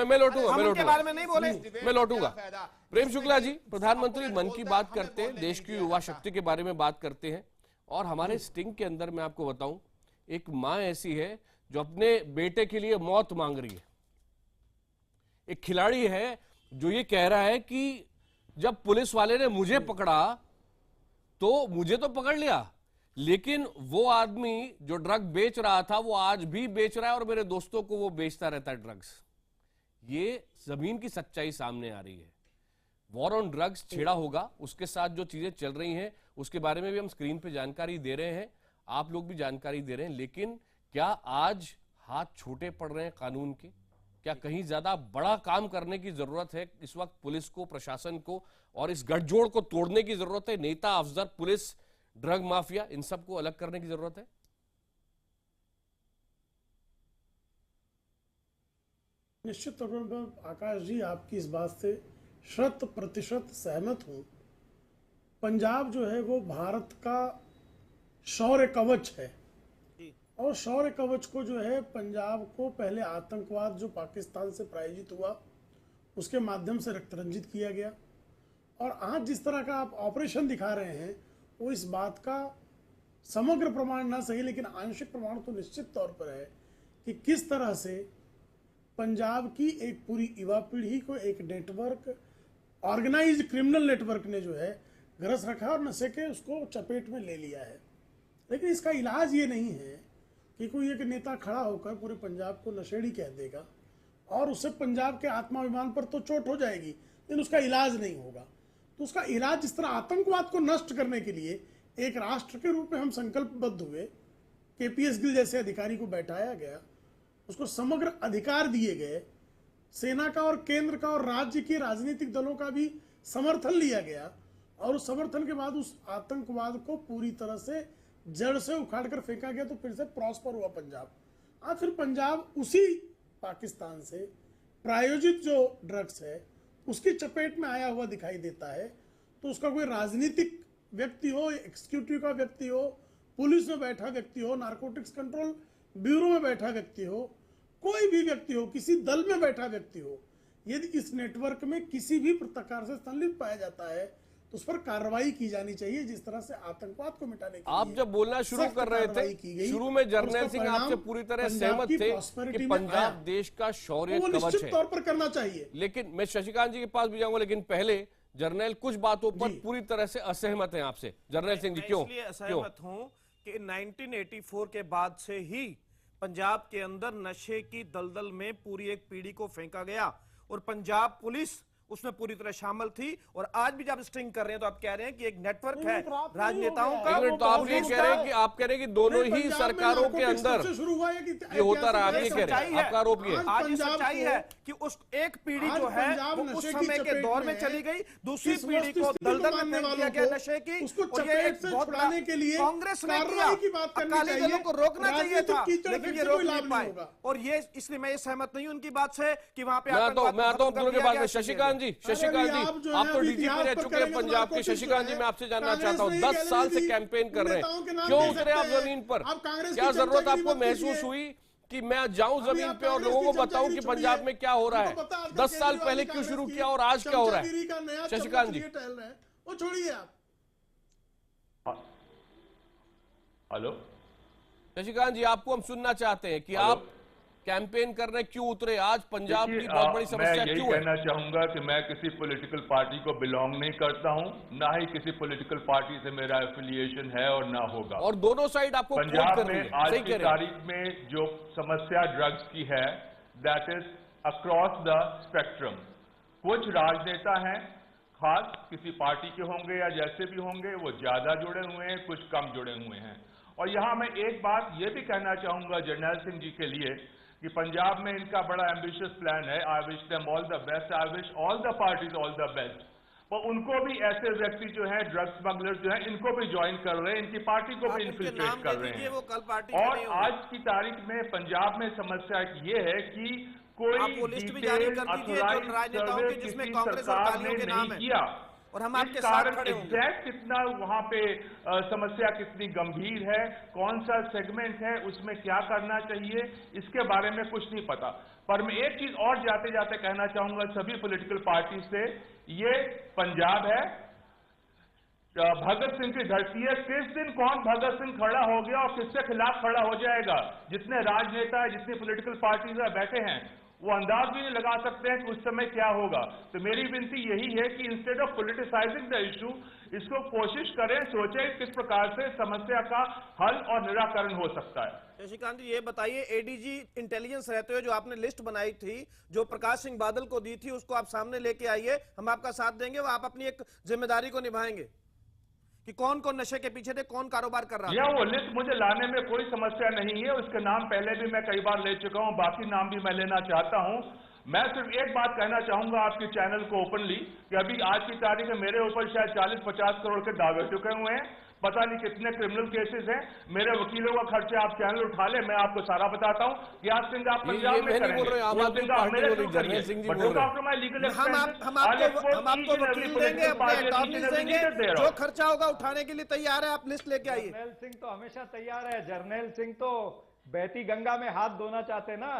मैं लौटूंगा। प्रेम शुक्ला जी, प्रधानमंत्री मन की बात करते हैं, देश की युवा शक्ति के बारे में बात करते हैं, और हमारे स्टिंग के अंदर मैं आपको बताऊं, एक मां ऐसी है जो अपने बेटे के लिए मौत मांग रही है। एक खिलाड़ी है जो ये कह रहा है कि जब पुलिस वाले ने मुझे पकड़ा तो मुझे तो पकड़ लिया, लेकिन वो आदमी जो ड्रग बेच रहा था वो आज भी बेच रहा है और मेरे दोस्तों को वो बेचता रहता है ड्रग्स। ये जमीन की सच्चाई सामने आ रही है। वॉर ऑन ड्रग्स छेड़ा होगा, उसके साथ जो चीजें चल रही हैं उसके बारे में भी हम स्क्रीन पे जानकारी दे रहे हैं, आप लोग भी जानकारी दे रहे हैं, लेकिन क्या आज हाथ छोटे पड़ रहे हैं कानून के? क्या कहीं ज्यादा बड़ा काम करने की जरूरत है इस वक्त पुलिस को, प्रशासन को, और इस गठजोड़ को तोड़ने की जरूरत है? नेता, अफसर, पुलिस, ड्रग माफिया, इन सबको अलग करने की जरूरत है। निश्चित तौर पर आकाश जी आपकी इस बात से 100% सहमत हूं। पंजाब जो है वो भारत का शौर्य कवच है, और शौर्य कवच को जो है पंजाब को पहले आतंकवाद जो पाकिस्तान से प्रायोजित हुआ उसके माध्यम से रक्तरंजित किया गया, और आज जिस तरह का आप ऑपरेशन दिखा रहे हैं वो इस बात का समग्र प्रमाण ना सही लेकिन आंशिक प्रमाण तो निश्चित तौर पर है कि किस तरह से पंजाब की एक पूरी युवा पीढ़ी को एक नेटवर्क, ऑर्गेनाइज्ड क्रिमिनल नेटवर्क ने जो है ग्रस रखा और नशे के उसको चपेट में ले लिया है। लेकिन इसका इलाज ये नहीं है कि कोई एक नेता खड़ा होकर पूरे पंजाब को नशेड़ी कह देगा और उससे पंजाब के आत्माभिमान पर तो चोट हो जाएगी, लेकिन उसका इलाज नहीं होगा। तो उसका इलाज जिस तरह आतंकवाद को नष्ट करने के लिए एक राष्ट्र के रूप में हम संकल्पबद्ध हुए, KPS गिल जैसे अधिकारी को बैठाया गया, उसको समग्र अधिकार दिए गए, सेना का और केंद्र का और राज्य के राजनीतिक दलों का भी समर्थन लिया गया, और उस समर्थन के बाद उस आतंकवाद को पूरी तरह से जड़ से उखाड़ कर फेंका गया, तो फिर से प्रॉस्पर हुआ पंजाब। आज फिर पंजाब उसी पाकिस्तान से प्रायोजित जो ड्रग्स है उसकी चपेट में आया हुआ दिखाई देता है। तो उसका कोई राजनीतिक व्यक्ति हो, एग्जीक्यूटिव का व्यक्ति हो, पुलिस में बैठा व्यक्ति हो, नारकोटिक्स कंट्रोल ब्यूरो में बैठा व्यक्ति हो, कोई भी व्यक्ति हो, किसी दल में बैठा व्यक्ति हो, यदि इस नेटवर्क में किसी भी प्रकार से संलिप्त पाया जाता है तो उस पर कार्रवाई की जानी चाहिए, जिस तरह से आतंकवाद को मिटाने के आप जब बोलना शुरू कर रहे थे, शुरू में जर्नैल सिंह आपसे पूरी तरह सहमत थे कि पंजाब देश का शौर्य कवच है, निश्चित तौर पर करना चाहिए। लेकिन मैं शशिकांत जी के पास भी जाऊंगा, लेकिन पहले जर्नैल कुछ बातों पर पूरी तरह से असहमत हैं आपसे। जर्नैल सिंह जी, क्यों? इसलिए असहमत हूं कि 1984 के बाद से ही पंजाब के अंदर नशे की दलदल में पूरी एक पीढ़ी को फेंका गया और पंजाब पुलिस उसमें पूरी तरह शामिल थी। और आज भी जब स्ट्रिंग कर रहे हैं तो आप कह रहे हैं कि एक नेटवर्क है राजनेताओं का। तो आप ये कह रहे हैं कि आप कह रहे हैं कि दोनों ही सरकारों के अंदर ये होता रहा, आप ये कह रहे हैं, आपका आरोप ये है। आज ये सच्चाई है कि उस एक पीढ़ी जो है वो उस समय के दौर में चली गई, दूसरी पीढ़ी को दलदल में फेंक दिया गया नशे की। और ये एक बहुत कांग्रेस ने किया, अकाली दलों को रोकना चाहिए था, लेकिन ये रोक नहीं पाए। और ये इसलिए मैं सहमत नहीं उनकी बात से कि वहां पे मैं आता हूं दोनों के बाद में। शशिकांत जी, आप तो डीजीपी रह चुके हैं पंजाब के। शशिकांत जी, मैं आपसे जानना चाहता हूं, 10 साल से कैंपेन कर रहे हैं, क्यों उतरे आप जमीन पर? क्या जरूरत आपको महसूस हुई कि मैं जाऊं जमीन पे और लोगों को बताऊं कि पंजाब में क्या हो रहा है? 10 साल पहले क्यों शुरू किया और आज क्या हो रहा है? शशिकांत जी, वो छोड़िए आप। हेलो शशिकांत जी, आपको हम सुनना चाहते हैं कि आप कैंपेन करने क्यों उतरे आज? पंजाब की बहुत बड़ी समस्या क्यों है? मैं कहना चाहूंगा कि मैं किसी पॉलिटिकल पार्टी को बिलोंग नहीं करता हूं, ना ही किसी पॉलिटिकल पार्टी से मेरा एफिलिएशन है और ना होगा। और दोनों साइड आपको पंजाब में आज की तारीख में जो समस्या ड्रग्स की है, that is across the spectrum. कुछ राजनेता हैं, खास किसी पार्टी के होंगे या जैसे भी होंगे, वो ज्यादा जुड़े हुए हैं, कुछ कम जुड़े हुए हैं। और यहां मैं एक बात ये भी कहना चाहूंगा जर्नैल सिंह जी के लिए कि पंजाब में इनका बड़ा एम्बिशियस प्लान है। I wish them all the best, I wish all the parties all the best. पर उनको भी ऐसे व्यक्ति जो हैं, ड्रग स्मगलर्स जो हैं, इनको भी ज्वाइन कर रहे हैं, इनकी पार्टी को भी इन्फिल्ट्रेट कर रहे हैं। और आज की तारीख में पंजाब में समस्या ये है कि कोई डिटेल ऑथराइज्ड सर्वे किसी सरकार ने नहीं किया। और हम आपके साथ खड़े होंगे। एग्जैक्ट कितना वहां पे समस्या कितनी गंभीर है, कौन सा सेगमेंट है, उसमें क्या करना चाहिए, इसके बारे में कुछ नहीं पता। पर मैं एक चीज और जाते जाते कहना चाहूंगा सभी पॉलिटिकल पार्टी से, ये पंजाब है, भगत सिंह की धरती है। किस दिन कौन भगत सिंह खड़ा हो गया और किसके खिलाफ खड़ा हो जाएगा? जितने राजनेता है, जितनी पॉलिटिकल पार्टीज बैठे हैं, वो अंदाज भी नहीं लगा सकते हैं कि उस समय क्या होगा। तो मेरी विनती यही है कि instead of politicising the issue, इसको कोशिश करें, सोचें किस प्रकार से समस्या का हल और निराकरण हो सकता है। शशिकांत जी, ये बताइए, एडीजी इंटेलिजेंस रहते हुए जो आपने लिस्ट बनाई थी, जो प्रकाश सिंह बादल को दी थी, उसको आप सामने लेके आइए, हम आपका साथ देंगे। वो आप अपनी एक जिम्मेदारी को निभाएंगे कि कौन कौन नशे के पीछे थे, कौन कारोबार कर रहा है? वो लिस्ट मुझे लाने में कोई समस्या नहीं है, उसके नाम पहले भी मैं कई बार ले चुका हूं, बाकी नाम भी मैं लेना चाहता हूं। मैं सिर्फ एक बात कहना चाहूंगा आपके चैनल को ओपनली कि अभी आज की तारीख में मेरे ऊपर शायद 40-50 करोड़ के दावे चुके हुए हैं, पता नहीं कितने क्रिमिनल केसेस हैं। मेरे वकीलों का खर्चा आप चैनल उठा ले, मैं आपको सारा बताता हूं कि आज सिंह आप पंजाब में करेंगे, हम आपको वकील देंगे, अपने अटॉर्नीज देंगे, जो खर्चा होगा उठाने के लिए तैयार है। आप लिस्ट लेके आइए। जर्नैल सिंह तो हमेशा तैयार है। जर्नैल सिंह तो बहती गंगा में हाथ धोना चाहते ना।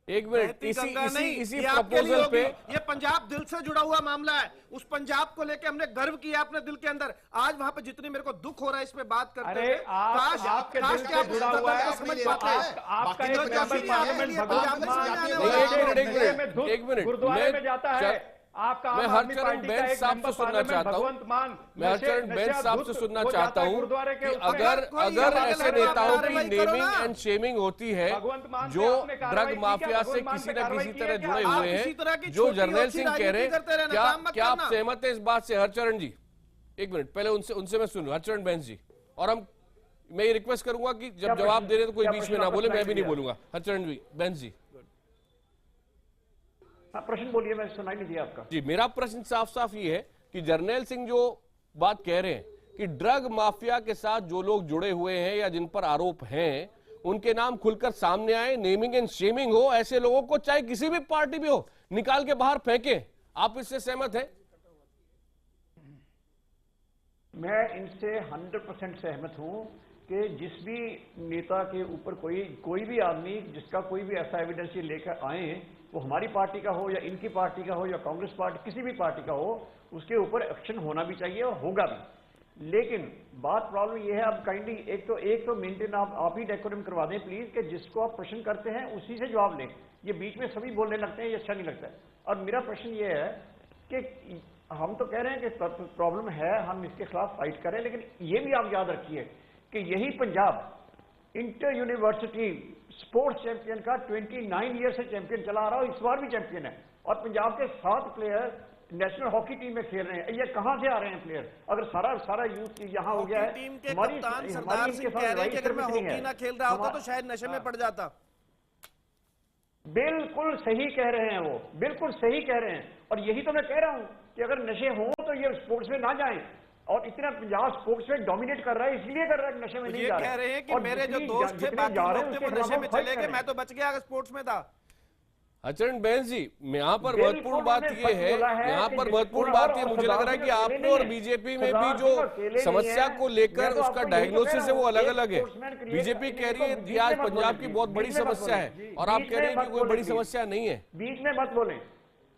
एक मिनट, इसी प्रपोजल पे, ये पंजाब दिल से जुड़ा हुआ मामला है। उस पंजाब को लेके हमने गर्व किया अपने दिल के अंदर। आज वहां पे जितनी मेरे को दुख हो रहा है इस पे बात करते हुए, आपके दिल से जुड़ा हुआ है, समझ पाते हैं। आपका एक मेंबर पार्लियामेंट एक मिनट गुरुद्वारे में जाता है, आपका मैं हरचरण बेंच साहब से सुनना चाहता हूं, मैं हरचरण बेंच साहब से सुनना चाहता हूं कि अगर ऐसे नेताओं की नेमिंग एंड शेमिंग होती है जो ड्रग माफिया से किसी न किसी तरह जुड़े हुए हैं, जो जर्नैल सिंह कह रहे हैं, क्या आप सहमत है इस बात से? हरचरण जी, एक मिनट, पहले उनसे मैं सुनूं, हरचरण बेंच जी। और मैं ये रिक्वेस्ट करूंगा कि जब जवाब दे रहे तो कोई बीच में ना बोले, मैं भी नहीं बोलूंगा। हरचरण जी, बेंच जी, प्रश्न बोलिए, मैं सुनाई नहीं दिया आपका। जी, मेरा प्रश्न साफ साफ ये है कि जर्नैल सिंह जो बात कह रहे हैं कि ड्रग माफिया के साथ जो लोग जुड़े हुए हैं या जिन पर आरोप हैं, उनके नाम खुलकर सामने आए, नेमिंग एंड शेमिंग हो, ऐसे लोगों को चाहे किसी भी पार्टी में हो, निकाल के बाहर फेंके। आप इससे सहमत हैं? मैं इनसे 100% सहमत हूं कि जिस भी नेता के ऊपर कोई भी आदमी जिसका कोई भी ऐसा एविडेंस ये लेकर आए, वो हमारी पार्टी का हो या इनकी पार्टी का हो या कांग्रेस पार्टी किसी भी पार्टी का हो, उसके ऊपर एक्शन होना भी चाहिए और होगा भी। लेकिन बात प्रॉब्लम ये है, अब काइंडली एक तो मेंटेन आप ही डेकोरम करवा दें प्लीज, कि जिसको आप प्रश्न करते हैं उसी से जवाब लें। ये बीच में सभी बोलने लगते हैं, ये अच्छा नहीं लगता है। और मेरा प्रश्न ये है कि हम तो कह रहे हैं कि प्रॉब्लम है, हम इसके खिलाफ फाइट करें, लेकिन ये भी आप याद रखिए कि यही Punjab inter university sports champion का 29 ईयर से चैंपियन चला आ रहा है, इस बार भी चैंपियन है। और पंजाब के 7 प्लेयर नेशनल हॉकी टीम में खेल रहे हैं। ये कहां से आ रहे हैं प्लेयर? अगर सारा यूथ यहां हो गया है। टीम के कप्तान सरदार सिंह कह रहे हैं कि अगर मैं हॉकी ना खेल रहा होता तो शायद नशे में पड़ जाता। बिल्कुल सही कह रहे हैं वो, बिल्कुल सही कह रहे हैं। और यही तो मैं कह रहा हूं कि अगर नशे हों तो ये स्पोर्ट्स में ना जाएं। और इतना पंजाब स्पोर्ट्स में डोमिनेट कर रहा है, इसलिए कर रहा है, नशे में नहीं जा रहा है। कह रहे हैं कि मेरे जो दोस्त थे बाकी लोग थे वो नशे में चले गए, मैं तो बच गया अगर स्पोर्ट्स में था। आचरण बहन जी, यहाँ पर महत्वपूर्ण बात ये है, यहाँ पर महत्वपूर्ण बात ये मुझे लग रहा है कि आपने और बीजेपी में भी जो समस्या को लेकर उसका डायग्नोसिस है वो अलग अलग है। बीजेपी कह रही है कि आज पंजाब की बहुत बड़ी समस्या है और आप कह रहे हैं कि कोई बड़ी समस्या नहीं है। बीच में मत बोलें,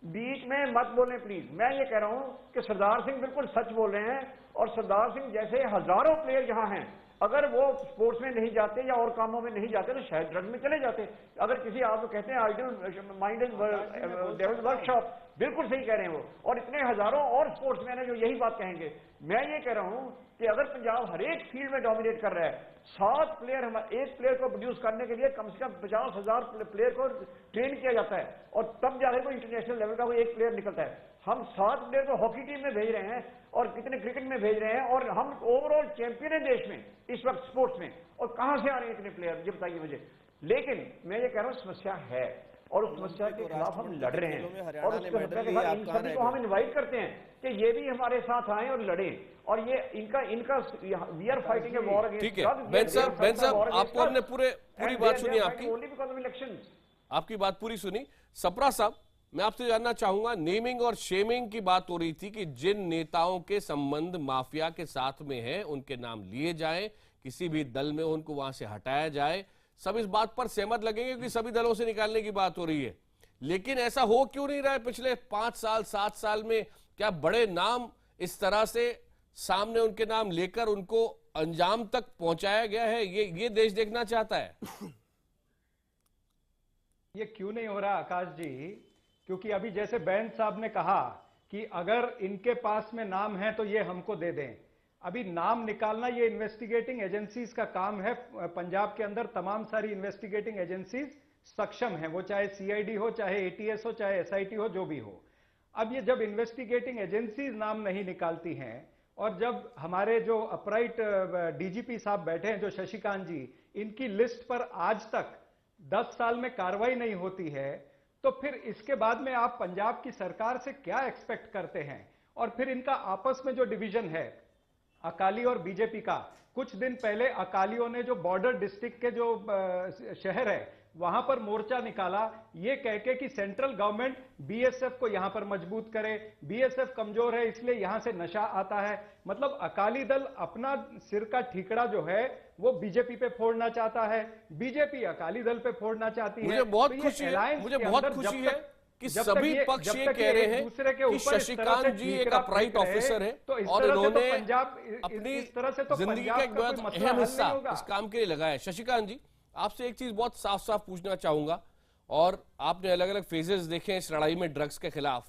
बीच में मत बोलें प्लीज। मैं ये कह रहा हूं कि सरदार सिंह बिल्कुल सच बोल रहे हैं। और सरदार सिंह जैसे हजारों प्लेयर यहाँ हैं, अगर वो स्पोर्ट्स में नहीं जाते या और कामों में नहीं जाते तो शायद ड्रग में चले जाते। अगर किसी आप तो कहते हैं idle mind is devil workshop, बिल्कुल सही कह रहे हैं वो। और इतने हजारों और स्पोर्ट्समैन है जो यही बात कहेंगे। मैं ये कह रहा हूं कि अगर पंजाब हर एक फील्ड में डोमिनेट कर रहा है, 7 प्लेयर, एक प्लेयर को प्रोड्यूस करने के लिए कम से कम 50,000 प्लेयर को ट्रेन किया जाता है और तब जाकर कोई इंटरनेशनल लेवल का कोई एक प्लेयर निकलता है। हम 7 प्लेयर को हॉकी टीम में भेज रहे हैं और कितने क्रिकेट में भेज रहे हैं, और हम ओवरऑल चैंपियन है देश में इस वक्त स्पोर्ट्स में। और कहां से आ रहे हैं इतने प्लेयर, ये बताइए मुझे। लेकिन मैं ये कह रहा हूं समस्या है और उस समस्या के खिलाफ हम लड़ रहे हैं। और उसके इन सभी को हम इन्वाइट करते हैं कि ये भी हमारे साथ आए और लड़ें। और ये इनका we are fighting a war against. ठीक है बेन साहब, आपको हमने पूरी बात सुनी, आपकी बात पूरी सुनी। सप्रा साहब, मैं आपसे जानना चाहूंगा, नेमिंग और शेमिंग की बात हो रही थी कि जिन नेताओं के संबंध माफिया के साथ में है उनके नाम लिए जाएं, किसी भी दल में उनको वहां से हटाया जाए। सब इस बात पर सहमत लगेंगे क्योंकि सभी दलों से निकालने की बात हो रही है। लेकिन ऐसा हो क्यों नहीं रहा है पिछले 5 साल 7 साल में? क्या बड़े नाम इस तरह से सामने उनके नाम लेकर उनको अंजाम तक पहुंचाया गया है? ये देश देखना चाहता है। ये क्यों नहीं हो रहा आकाश जी? क्योंकि अभी जैसे बैन साहब ने कहा कि अगर इनके पास में नाम है तो ये हमको दे दें। अभी नाम निकालना ये इन्वेस्टिगेटिंग एजेंसीज का काम है। पंजाब के अंदर तमाम सारी इन्वेस्टिगेटिंग एजेंसीज सक्षम हैं, वो चाहे सीआईडी हो, चाहे एटीएस हो, चाहे एसआईटी हो, जो भी हो। अब ये जब इन्वेस्टिगेटिंग एजेंसीज नाम नहीं निकालती हैं और जब हमारे जो अपराइट डीजीपी साहब बैठे हैं, जो शशिकांत जी, इनकी लिस्ट पर आज तक 10 साल में कार्रवाई नहीं होती है, तो फिर इसके बाद में आप पंजाब की सरकार से क्या एक्सपेक्ट करते हैं? और फिर इनका आपस में जो डिवीजन है अकाली और बीजेपी का, कुछ दिन पहले अकालियों ने जो बॉर्डर डिस्ट्रिक्ट के जो शहर है वहां पर मोर्चा निकाला, ये कह के कि सेंट्रल गवर्नमेंट बीएसएफ को यहां पर मजबूत करे, बीएसएफ कमजोर है इसलिए यहां से नशा आता है। मतलब अकाली दल अपना सिर का ठीकड़ा जो है वो बीजेपी पे फोड़ना चाहता है, बीजेपी अकाली दल पे फोड़ना चाहती है। मुझे बहुत खुशी है कि सभी पक्ष ये कह रहे हैं कि शशिकांत जी एक अपराइट ऑफिसर है और इन्होंने अपनी जिंदगी का एक बहुत अहम हिस्सा इस काम के लिए लगाया। शशिकांत जी, आपसे एक चीज बहुत साफ साफ पूछना चाहूंगा, और आपने अलग अलग फेजेस देखे हैं इस लड़ाई में ड्रग्स के खिलाफ।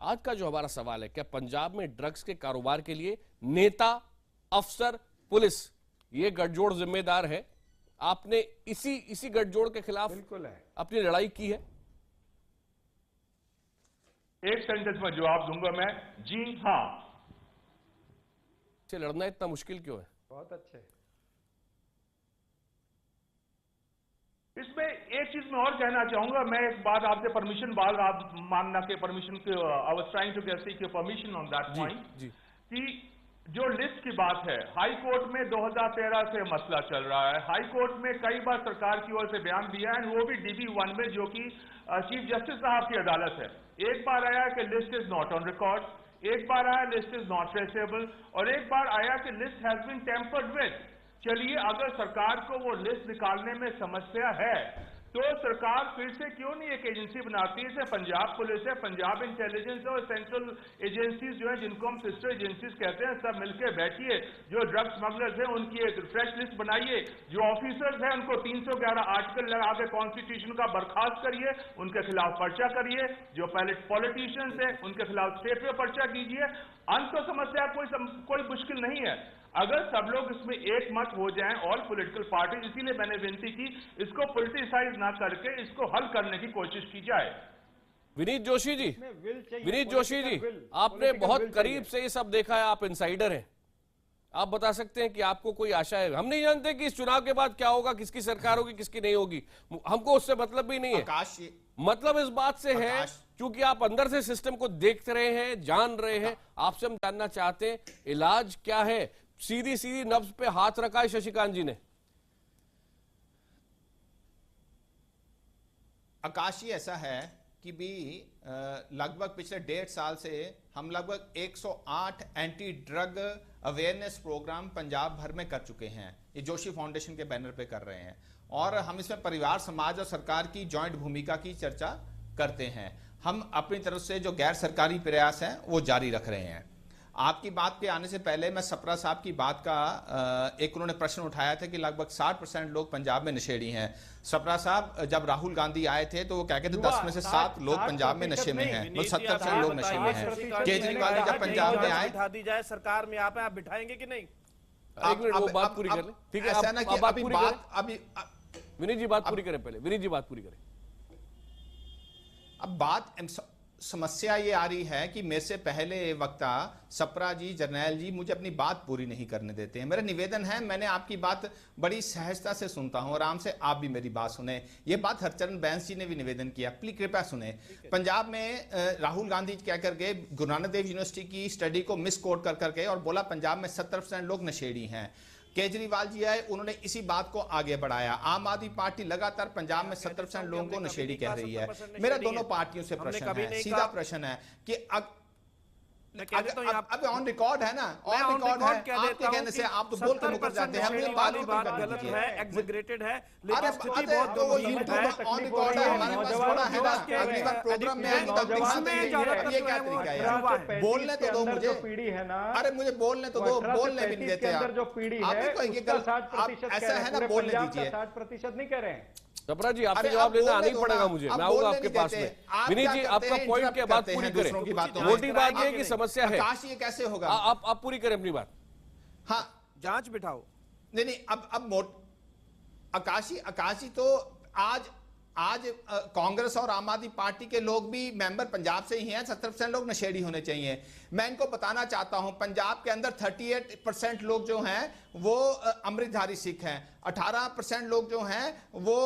आज का जो हमारा सवाल है, क्या पंजाब में ड्रग्स के कारोबार के लिए नेता, अफसर, पुलिस ये गठजोड़ जिम्मेदार है? आपने इसी गठजोड़ के खिलाफ बिल्कुल है अपनी लड़ाई की है? एक सेंटेंस में जवाब दूंगा मैं, जी हां। से लड़ना इतना मुश्किल क्यों है? बहुत अच्छे। इसमें एक चीज मैं और कहना चाहूंगा। मैं एक बात आपसे परमिशन बाल आप मानना के परमिशन के I was trying to get seek your permission on that point कि जो लिस्ट की बात है, हाई कोर्ट में 2013 से मसला चल रहा है। हाई कोर्ट में कई बार सरकार की ओर से बयान दिया है, वो भी DB1 में, जो कि चीफ जस्टिस साहब की अदालत है। एक बार आया कि list is not on record, एक बार आया लिस्ट इज नॉट ट्रेसेबल, और एक बार आया कि list has been tampered with. चलिए, अगर सरकार को वो लिस्ट निकालने में समस्या है तो सरकार फिर से क्यों नहीं एक एजेंसी बनाती है, जैसे पंजाब पुलिस है, पंजाब इंटेलिजेंस है, और सेंट्रल एजेंसीज जो है जिनको हम सिस्टर एजेंसीज कहते हैं, सब मिलकर बैठिए, जो ड्रग स्मगलर्स हैं उनकी एक फ्रेश लिस्ट बनाइए, जो ऑफिसर्स हैं उनको 311 आर्टिकल लगा के कॉन्स्टिट्यूशन का बर्खास्त करिए, उनके खिलाफ पर्चा करिए, जो पहले पॉलिटिशियंस हैं उनके खिलाफ स्टेट पे पर्चा कीजिए। अंत तो समस्या कोई मुश्किल नहीं है, अगर सब लोग इसमें एक मत हो जाएं, ऑल पॉलिटिकल पार्टीज। इसीलिए मैंने विनती की इसको पॉलिटिसाइज ना करके इसको हल करने की कोशिश की जाए। विनीत जोशी जी, विनीत जोशी जी, आपने बहुत करीब से ये सब देखा है, आप इनसाइडर हैं, आप बता सकते हैं कि आपको कोई आशा है? हम नहीं जानते कि इस चुनाव के बाद क्या होगा, किसकी सरकार होगी किसकी नहीं होगी, हमको उससे मतलब भी नहीं है। मतलब इस बात से है क्योंकि आप अंदर से सिस्टम को देख रहे हैं, जान रहे हैं, आपसे हम जानना चाहते हैं इलाज क्या है। सीधी सीधी नब्ज पे हाथ रखा है शशिकांत जी ने। आकाशी ऐसा है कि भी लगभग पिछले 1.5 साल से हम लगभग 108 anti drug awareness programme Punjab भर में कर चुके हैं, ये जोशी फाउंडेशन के बैनर पे कर रहे हैं, और हम इसमें परिवार, समाज और सरकार की जॉइंट भूमिका की चर्चा करते हैं। हम अपनी तरफ से जो गैर सरकारी प्रयास हैं वो जारी रख रहे हैं। आपकी बात के आने से पहले मैं सप्रा साहब की बात का एक उन्होंने प्रश्न उठाया था कि लगभग 60% लोग पंजाब में नशेड़ी हैं। सप्रा साहब जब राहुल गांधी आए थे तो वो कहते थे 10 में से 7 लोग पंजाब में नशे में हैं, 70% लोग नशे में हैं। केजरीवाल ने जब पंजाब में आए, बिठा दी जाए सरकार में, आप बिठाएंगे कि नहीं? एक मिनट वो बात पूरी कर ले, ठीक है? ऐसा ना कि अभी विनीत जी बात पूरी करें पहले, विनीत जी बात पूरी करें। अब बात समस्या ये आ रही है कि मेरे से पहले वक्ता सप्रा जी, जर्नैल जी मुझे अपनी बात पूरी नहीं करने देते हैं। मेरा निवेदन है, मैंने आपकी बात बड़ी सहजता से सुनता हूं, आराम से आप भी मेरी बात सुने। ये बात हरचरण बैंस जी ने भी निवेदन किया, प्लीज कृपया सुने। पंजाब में राहुल गांधी क्या कर गए, गुरु नानक देव यूनिवर्सिटी की स्टडी को मिस कोट कर करके और बोला पंजाब में 70% लोग नशेड़ी हैं। केजरीवाल जी आए, उन्होंने इसी बात को आगे बढ़ाया। आम आदमी पार्टी लगातार पंजाब में 70% लोगों को नशेड़ी कह रही है। मेरा दोनों पार्टियों से प्रश्न है, सीधा प्रश्न है कि अब ऑन रिकॉर्ड है ना, ऑन रिकॉर्ड है, आपके कहने से आप तो बोल के मुकर जाते हैं, मुझे बात गलत है, एग्जैगरेटेड है, लेकिन स्थिति बहुत गंभीर है। ऑन रिकॉर्ड है, हमारे पास बड़ा है ना, अगली बार प्रोग्राम में आएंगे तब दिखा देंगे ये क्या तरीका है। बोलने तो दो मुझे, पीढ़ी है ना, अरे मुझे बोलने तो दो, बोलने भी नहीं देते आप। जो पीढ़ी है ऐसा है ना, बोलने दीजिए। 60% नहीं कह रहे हैं सप्रा जी, आपसे जवाब लेना नहीं पड़ेगा मुझे, मैं आऊंगा आपके पास में। विनीत जी आपका पॉइंट के बाद पूरी करें, मोटी बात ये कि समस्या है, आकाश ये कैसे होगा? आप पूरी करें अपनी बात। हाँ, जांच बिठाओ। नहीं अब आकाशी तो आज कांग्रेस और आम आदमी पार्टी के लोग भी मेंबर पंजाब से ही हैं, 70% लोग नशेड़ी होने चाहिए। मैं इनको बताना चाहता हूं, पंजाब के अंदर 38% लोग जो हैं वो अमृतधारी सिख हैं, 18% लोग जो हैं वो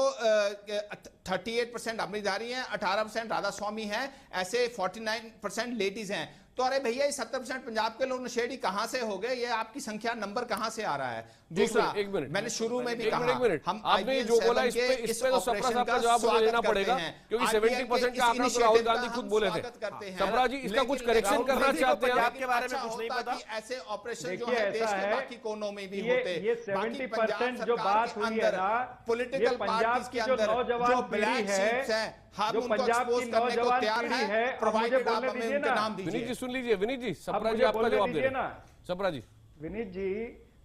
38% अमृतधारी हैं, 18% राधा स्वामी हैं, ऐसे 49% लेडीज हैं। तो अरे भैया ये 70% पंजाब के लोग नशेड़ी कहां से हो गए? ये आपकी संख्या नंबर कहां से आ रहा है? दूसरा, मैंने शुरू में भी कहा, हम आपने जो बोला इस पे तो सप्रा साहब का जवाब मुझे देना पड़ेगा क्योंकि 70% का आंकड़ा तो राहुल गांधी खुद बोले थे। सप्रा जी इसका कुछ करेक्शन करना चाहते हैं? आपके बारे में कुछ नहीं पता। ऐसे ऑपरेशन जो है देश के बाकी कोनों में भी होते, ये 70% जो बात हुई है ना, पॉलिटिकल पार्टीज के अंदर जो ब्लैक सीट्स हैं, हम उनको एक्सपोज करने को तैयार हैं, प्रोवाइडेड आप हमें उनके नाम दीजिए। विनीत जी सुन लीजिए, विनीत जी सप्रा जी आपका जवाब दे ना। सप्रा जी, विनीत जी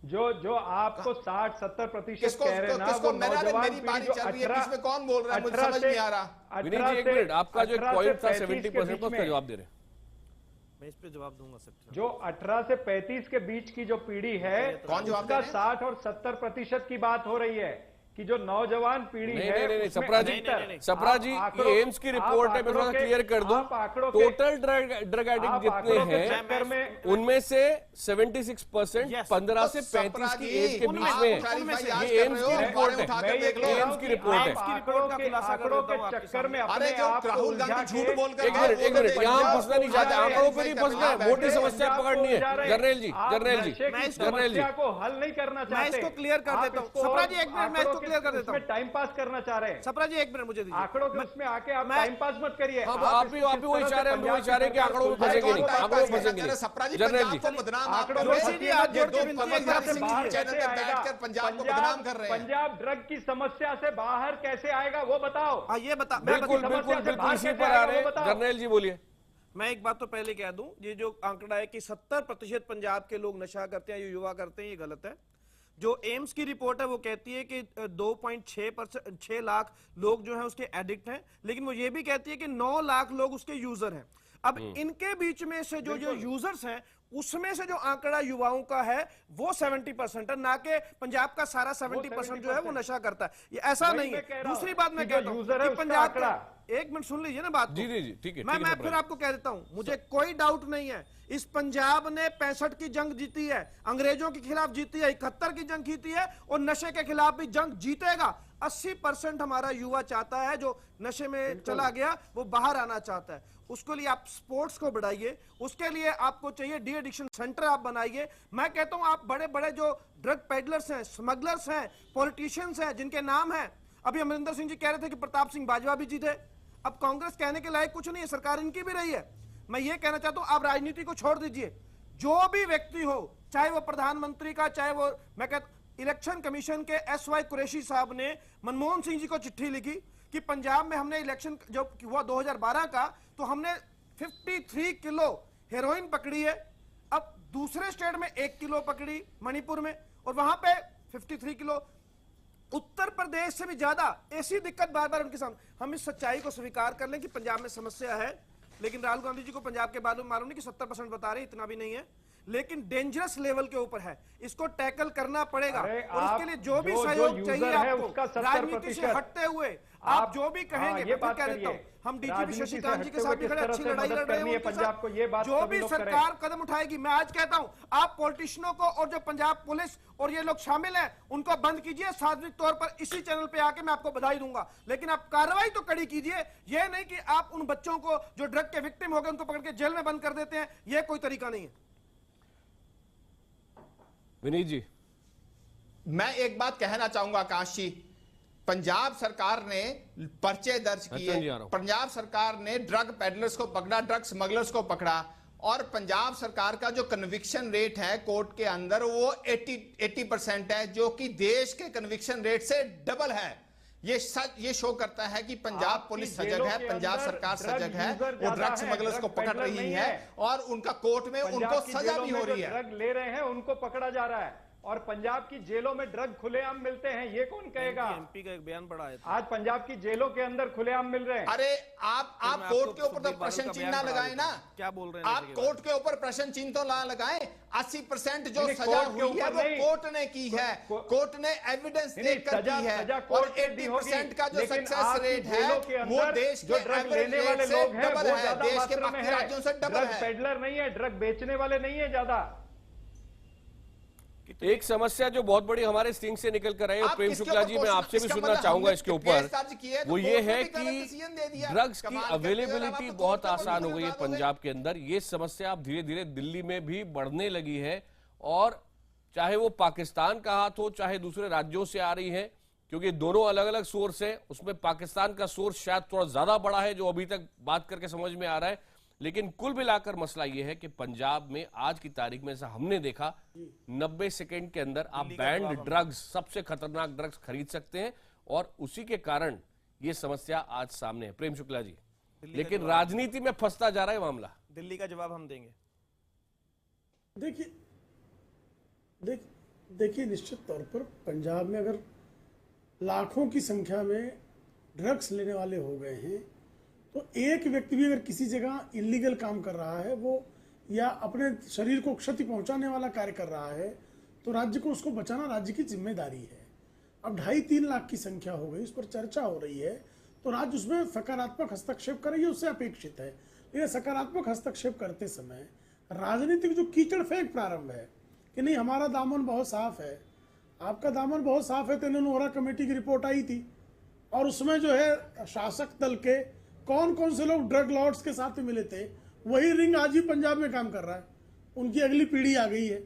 जो आपको 60-70% कह रहे हैं ना, वो नौजवान मेरी बारी चल रही है, इसमें कौन बोल रहा है मुझे समझ नहीं आ रहा। विनीत जी एक मिनट, आपका जो पॉइंट था 70% का, उसका जवाब दे रहे हैं। मैं इस पे जवाब दूंगा सर। जो 18 से 35 के बीच की जो पीढ़ी है, कौन जवाब उसका 60 और 70% की बात हो रही है कि जो नौजवान पीढ़ी है। नहीं, सप्रा जी ये एम्स की रिपोर्ट है, मैं थोड़ा क्लियर कर दूं। टोटल ड्रग एडिक्ट जितने हैं उनमें से 76% 15 से 35 की एज के बीच में है। ये एम्स की रिपोर्ट है, एम्स की रिपोर्ट है। आंकड़ों के चक्कर में अपने आप राहुल गांधी झूठ बोल कर, एक मिनट यहाँ फंसना नहीं चाहते, आंकड़ों पर नहीं फंसना है, मोटी समस्या पकड़नी है। जर्नैल जी को हल नहीं करना चाहते। मैं इसको क्लियर कर देता हूँ। सप्रा जी एक मिनट, मैं इसको क्लियर कर देता हूँ। टाइम पास करना चाह रहे हैं। सपरा जी 1 मिनट मुझे दीजिए। आंकड़ों के उसमें आके आप टाइम पास मत करिए। आप भी वो इशारे हम वो इशारे कि आंकड़ों में फंसेंगे नहीं, आंकड़ों में फंसेंगे नहीं। जनरल जी पंजाब ड्रग की समस्या से बाहर कैसे आएगा वो बताओ। ये बता, बिल्कुल इसी पर आ रहे हैं। जनरल जी बोलिए। मैं एक बात तो पहले कह दूं, ये जो आंकड़ा है कि 70% पंजाब के लोग नशा करते हैं, युवा करते हैं, ये गलत है। जो एम्स की रिपोर्ट है वो कहती है कि 2.6 लाख लोग जो हैं उसके एडिक्ट हैं, लेकिन वो ये भी कहती है कि 9 लाख लोग उसके यूजर हैं। अब इनके बीच में से जो यूजर्स हैं उसमें से जो आंकड़ा युवाओं का है वो 70% है, ना कि पंजाब का सारा 70% जो है वो नशा करता है। ये ऐसा नहीं है। दूसरी बात मैं कहता हूं कि पंजाब का, एक मिनट सुन लीजिए ना बात। जी जी ठीक है। मैं फिर आपको कह देता हूं, मुझे कोई डाउट नहीं है, इस पंजाब ने 65 की जंग जीती है, अंग्रेजों के खिलाफ जीती है, 71 की जंग जीती है और नशे के खिलाफ भी जंग जीतेगा। 80% हमारा युवा चाहता है जो नशे में चला गया वो बाहर आना चाहता है। उसके लिए आप स्पोर्ट्स को बढ़ाइए, उसके लिए आपको चाहिए डी एडिक्शन सेंटर आप बनाइए। मैं कहता हूं आप बड़े बड़े जो ड्रग पेडलर्स हैं, स्मगलर्स हैं, पॉलिटिशियंस हैं जिनके नाम हैं, अभी अमरिंदर सिंह जी कह रहे थे कि प्रताप सिंह बाजवा भी जीते। अब कांग्रेस कहने के लायक कुछ नहीं है, सरकार इनकी भी रही है। मैं ये कहना चाहता हूं आप राजनीति को छोड़ दीजिए, जो भी व्यक्ति हो, चाहे वो प्रधानमंत्री का, चाहे वो, मैं कहता इलेक्शन कमीशन के SY कुरैशी साहब ने मनमोहन सिंह जी को चिट्ठी लिखी कि पंजाब में हमने इलेक्शन जब हुआ 2012 का तो हमने 53 किलो हेरोइन पकड़ी है। अब दूसरे स्टेट में 1 किलो पकड़ी मणिपुर में, और वहां पे 53 किलो। उत्तर प्रदेश से भी ज्यादा ऐसी दिक्कत बार बार उनके सामने। हम इस सच्चाई को स्वीकार कर लें कि पंजाब में समस्या है, लेकिन राहुल गांधी जी को पंजाब के बारे में मालूम नहीं कि 70% बता रहे, इतना भी नहीं है, लेकिन डेंजरस लेवल के ऊपर है। इसको टैकल करना पड़ेगा और उसके लिए जो भी सहयोग चाहिए आपको, राजनीति से हटते हुए आप जो भी कहेंगे, मैं कह देता हूं हम डीजीपी शशिकांत जी के साथ भी खड़े, अच्छी लड़ाई लड़ रहे हैं पंजाब को। ये बात जो भी सरकार कदम उठाएगी, मैं आज कहता हूं आप पॉलिटिशियनों को और जो पंजाब पुलिस और ये लोग शामिल हैं उनको बंद कीजिए सार्वजनिक तौर पर, इसी चैनल पे आके मैं आपको बधाई दूंगा, लेकिन आप कार्रवाई तो कड़ी कीजिए। ये नहीं कि आप उन बच्चों को जो ड्रग के विक्टिम हो गए उनको पकड़ के जेल में बंद कर देते हैं, ये कोई तरीका नहीं है। विनीत जी, मैं एक बात कहना चाहूंगा आकाश जी, पंजाब सरकार ने पर्चे दर्ज किए, पंजाब सरकार ने ड्रग पेडलर्स को पकड़ा, ड्रग स्मगलर्स को पकड़ा, और पंजाब सरकार का जो कन्विक्शन रेट है कोर्ट के अंदर वो 80% है, जो कि देश के कन्विक्शन रेट से डबल है। ये शो करता है कि पंजाब पुलिस सजग है, पंजाब सरकार सजग है, वो ड्रग स्मगलर्स को पकड़ रही है और उनका कोर्ट में उनको सजा भी हो रही है। ड्रग ले रहे हैं उनको पकड़ा जा रहा है, और पंजाब की जेलों में ड्रग खुलेआम मिलते हैं, ये कौन कहेगा? एमपी का एक बयान पड़ा है आज पंजाब की जेलों के अंदर खुलेआम मिल रहे हैं। अरे आप कोर्ट के ऊपर तो प्रश्न चिन्ह ना लगाए ना, क्या बोल रहे हैं आप कोर्ट के ऊपर प्रश्न चिन्ह तो ना लगाएं। 80% जो सजा हुई है वो कोर्ट ने की है, कोर्ट ने एविडेंस देखकर की है, और 80% का जो सक्सेस रेट है वो देश के एवरेज रेट से डबल है, देश के बाकी राज्यों से डबल है। पेडलर नहीं है, ड्रग बेचने वाले नहीं है ज्यादा। एक समस्या जो बहुत बड़ी हमारे स्टिंग से निकल कर आई है, प्रेम शुक्ला जी मैं आपसे भी सुनना चाहूंगा इसके ऊपर, वो ये है कि ड्रग्स की अवेलेबिलिटी बहुत आसान हो गई है पंजाब के अंदर। ये समस्या अब धीरे धीरे दिल्ली में भी बढ़ने लगी है, और चाहे वो पाकिस्तान का हाथ हो चाहे दूसरे राज्यों से आ रही है, क्योंकि दोनों अलग अलग सोर्स है। उसमें पाकिस्तान का सोर्स शायद थोड़ा ज्यादा बड़ा है जो अभी तक बात करके समझ में आ रहा है, लेकिन कुल मिलाकर मसला यह है कि पंजाब में आज की तारीख में ऐसा हमने देखा 90 सेकंड के अंदर आप बैंड ड्रग्स, सबसे खतरनाक ड्रग्स खरीद सकते हैं, और उसी के कारण यह समस्या आज सामने है। प्रेम शुक्ला जी, लेकिन राजनीति में फंसता जा रहा है मामला। दिल्ली का जवाब हम देंगे। देखिए निश्चित तौर पर पंजाब में अगर लाखों की संख्या में ड्रग्स लेने वाले हो गए हैं, तो एक व्यक्ति भी अगर किसी जगह इलीगल काम कर रहा है, वो या अपने शरीर को क्षति पहुंचाने वाला कार्य कर रहा है, तो राज्य को उसको बचाना राज्य की जिम्मेदारी है। अब 2.5-3 लाख की संख्या हो गई, उस पर चर्चा हो रही है, तो राज्य उसमें सकारात्मक हस्तक्षेप करेगी, उससे अपेक्षित है। लेकिन सकारात्मक हस्तक्षेप करते समय राजनीतिक जो कीचड़ फेंक प्रारंभ है कि नहीं हमारा दामन बहुत साफ है, आपका दामन बहुत साफ है, तेलंगाना नोरा कमेटी की रिपोर्ट आई थी, और उसमें जो है शासक दल के कौन कौन से लोग ड्रग लॉर्ड्स के साथ मिले थे, वही रिंग आज ही पंजाब में काम कर रहा है। उनकी अगली पीढ़ी आ गई है,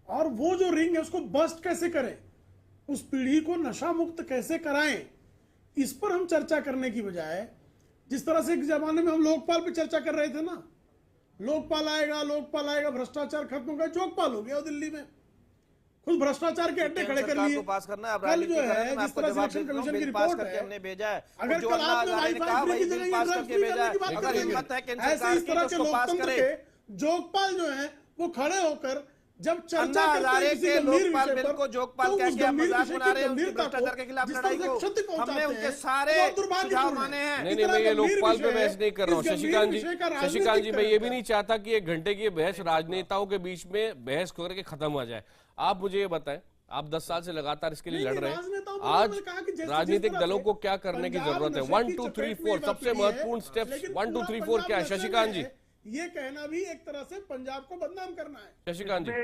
और वो जो रिंग है उसको बस्ट कैसे करें, उस पीढ़ी को नशा मुक्त कैसे कराएं, इस पर हम चर्चा करने की बजाय जिस तरह से एक जमाने में हम लोकपाल पे चर्चा कर रहे थे ना, लोकपाल आएगा, भ्रष्टाचार खत्म होगा, जोगपाल हो गया दिल्ली में, खुद भ्रष्टाचार के अड्डे खड़े कर लिए। पास करना है, कल जो है जिस तरह इलेक्शन कमीशन की रिपोर्ट है, हमने भेजा है, अगर कल आपने वाईफाई फ्री की जगह ये ड्रग्स फ्री करने की बात करेंगे, ऐसे इस तरह के लोकतंत्र के जोगपाल जो हैं वो खड़े होकर जब चर्चा करते हैं किसी गंभीर विषय पर, जोगपाल कह के भ्रष्टाचार के खिलाफ लड़ाई को हमने उनके सारे सुझाव माने हैं। नहीं, मैं ये लोकपाल पे बहस नहीं कर रहा हूँ शशिकांत जी, मैं ये भी नहीं चाहता कि 1 घंटे की बहस राजनेताओं के बीच में बहस करके खत्म हो जाए। आप मुझे ये बताएं, आप 10 साल से लगातार इसके लिए लड़ रहे हैं, आज राजनीतिक दलों को क्या करने की जरूरत है? 1 2 3 4 सबसे महत्वपूर्ण स्टेप्स 1 2 3 4 क्या है शशिकांत जी? ये कहना भी एक तरह से पंजाब को बदनाम करना है। शशिकांत जी,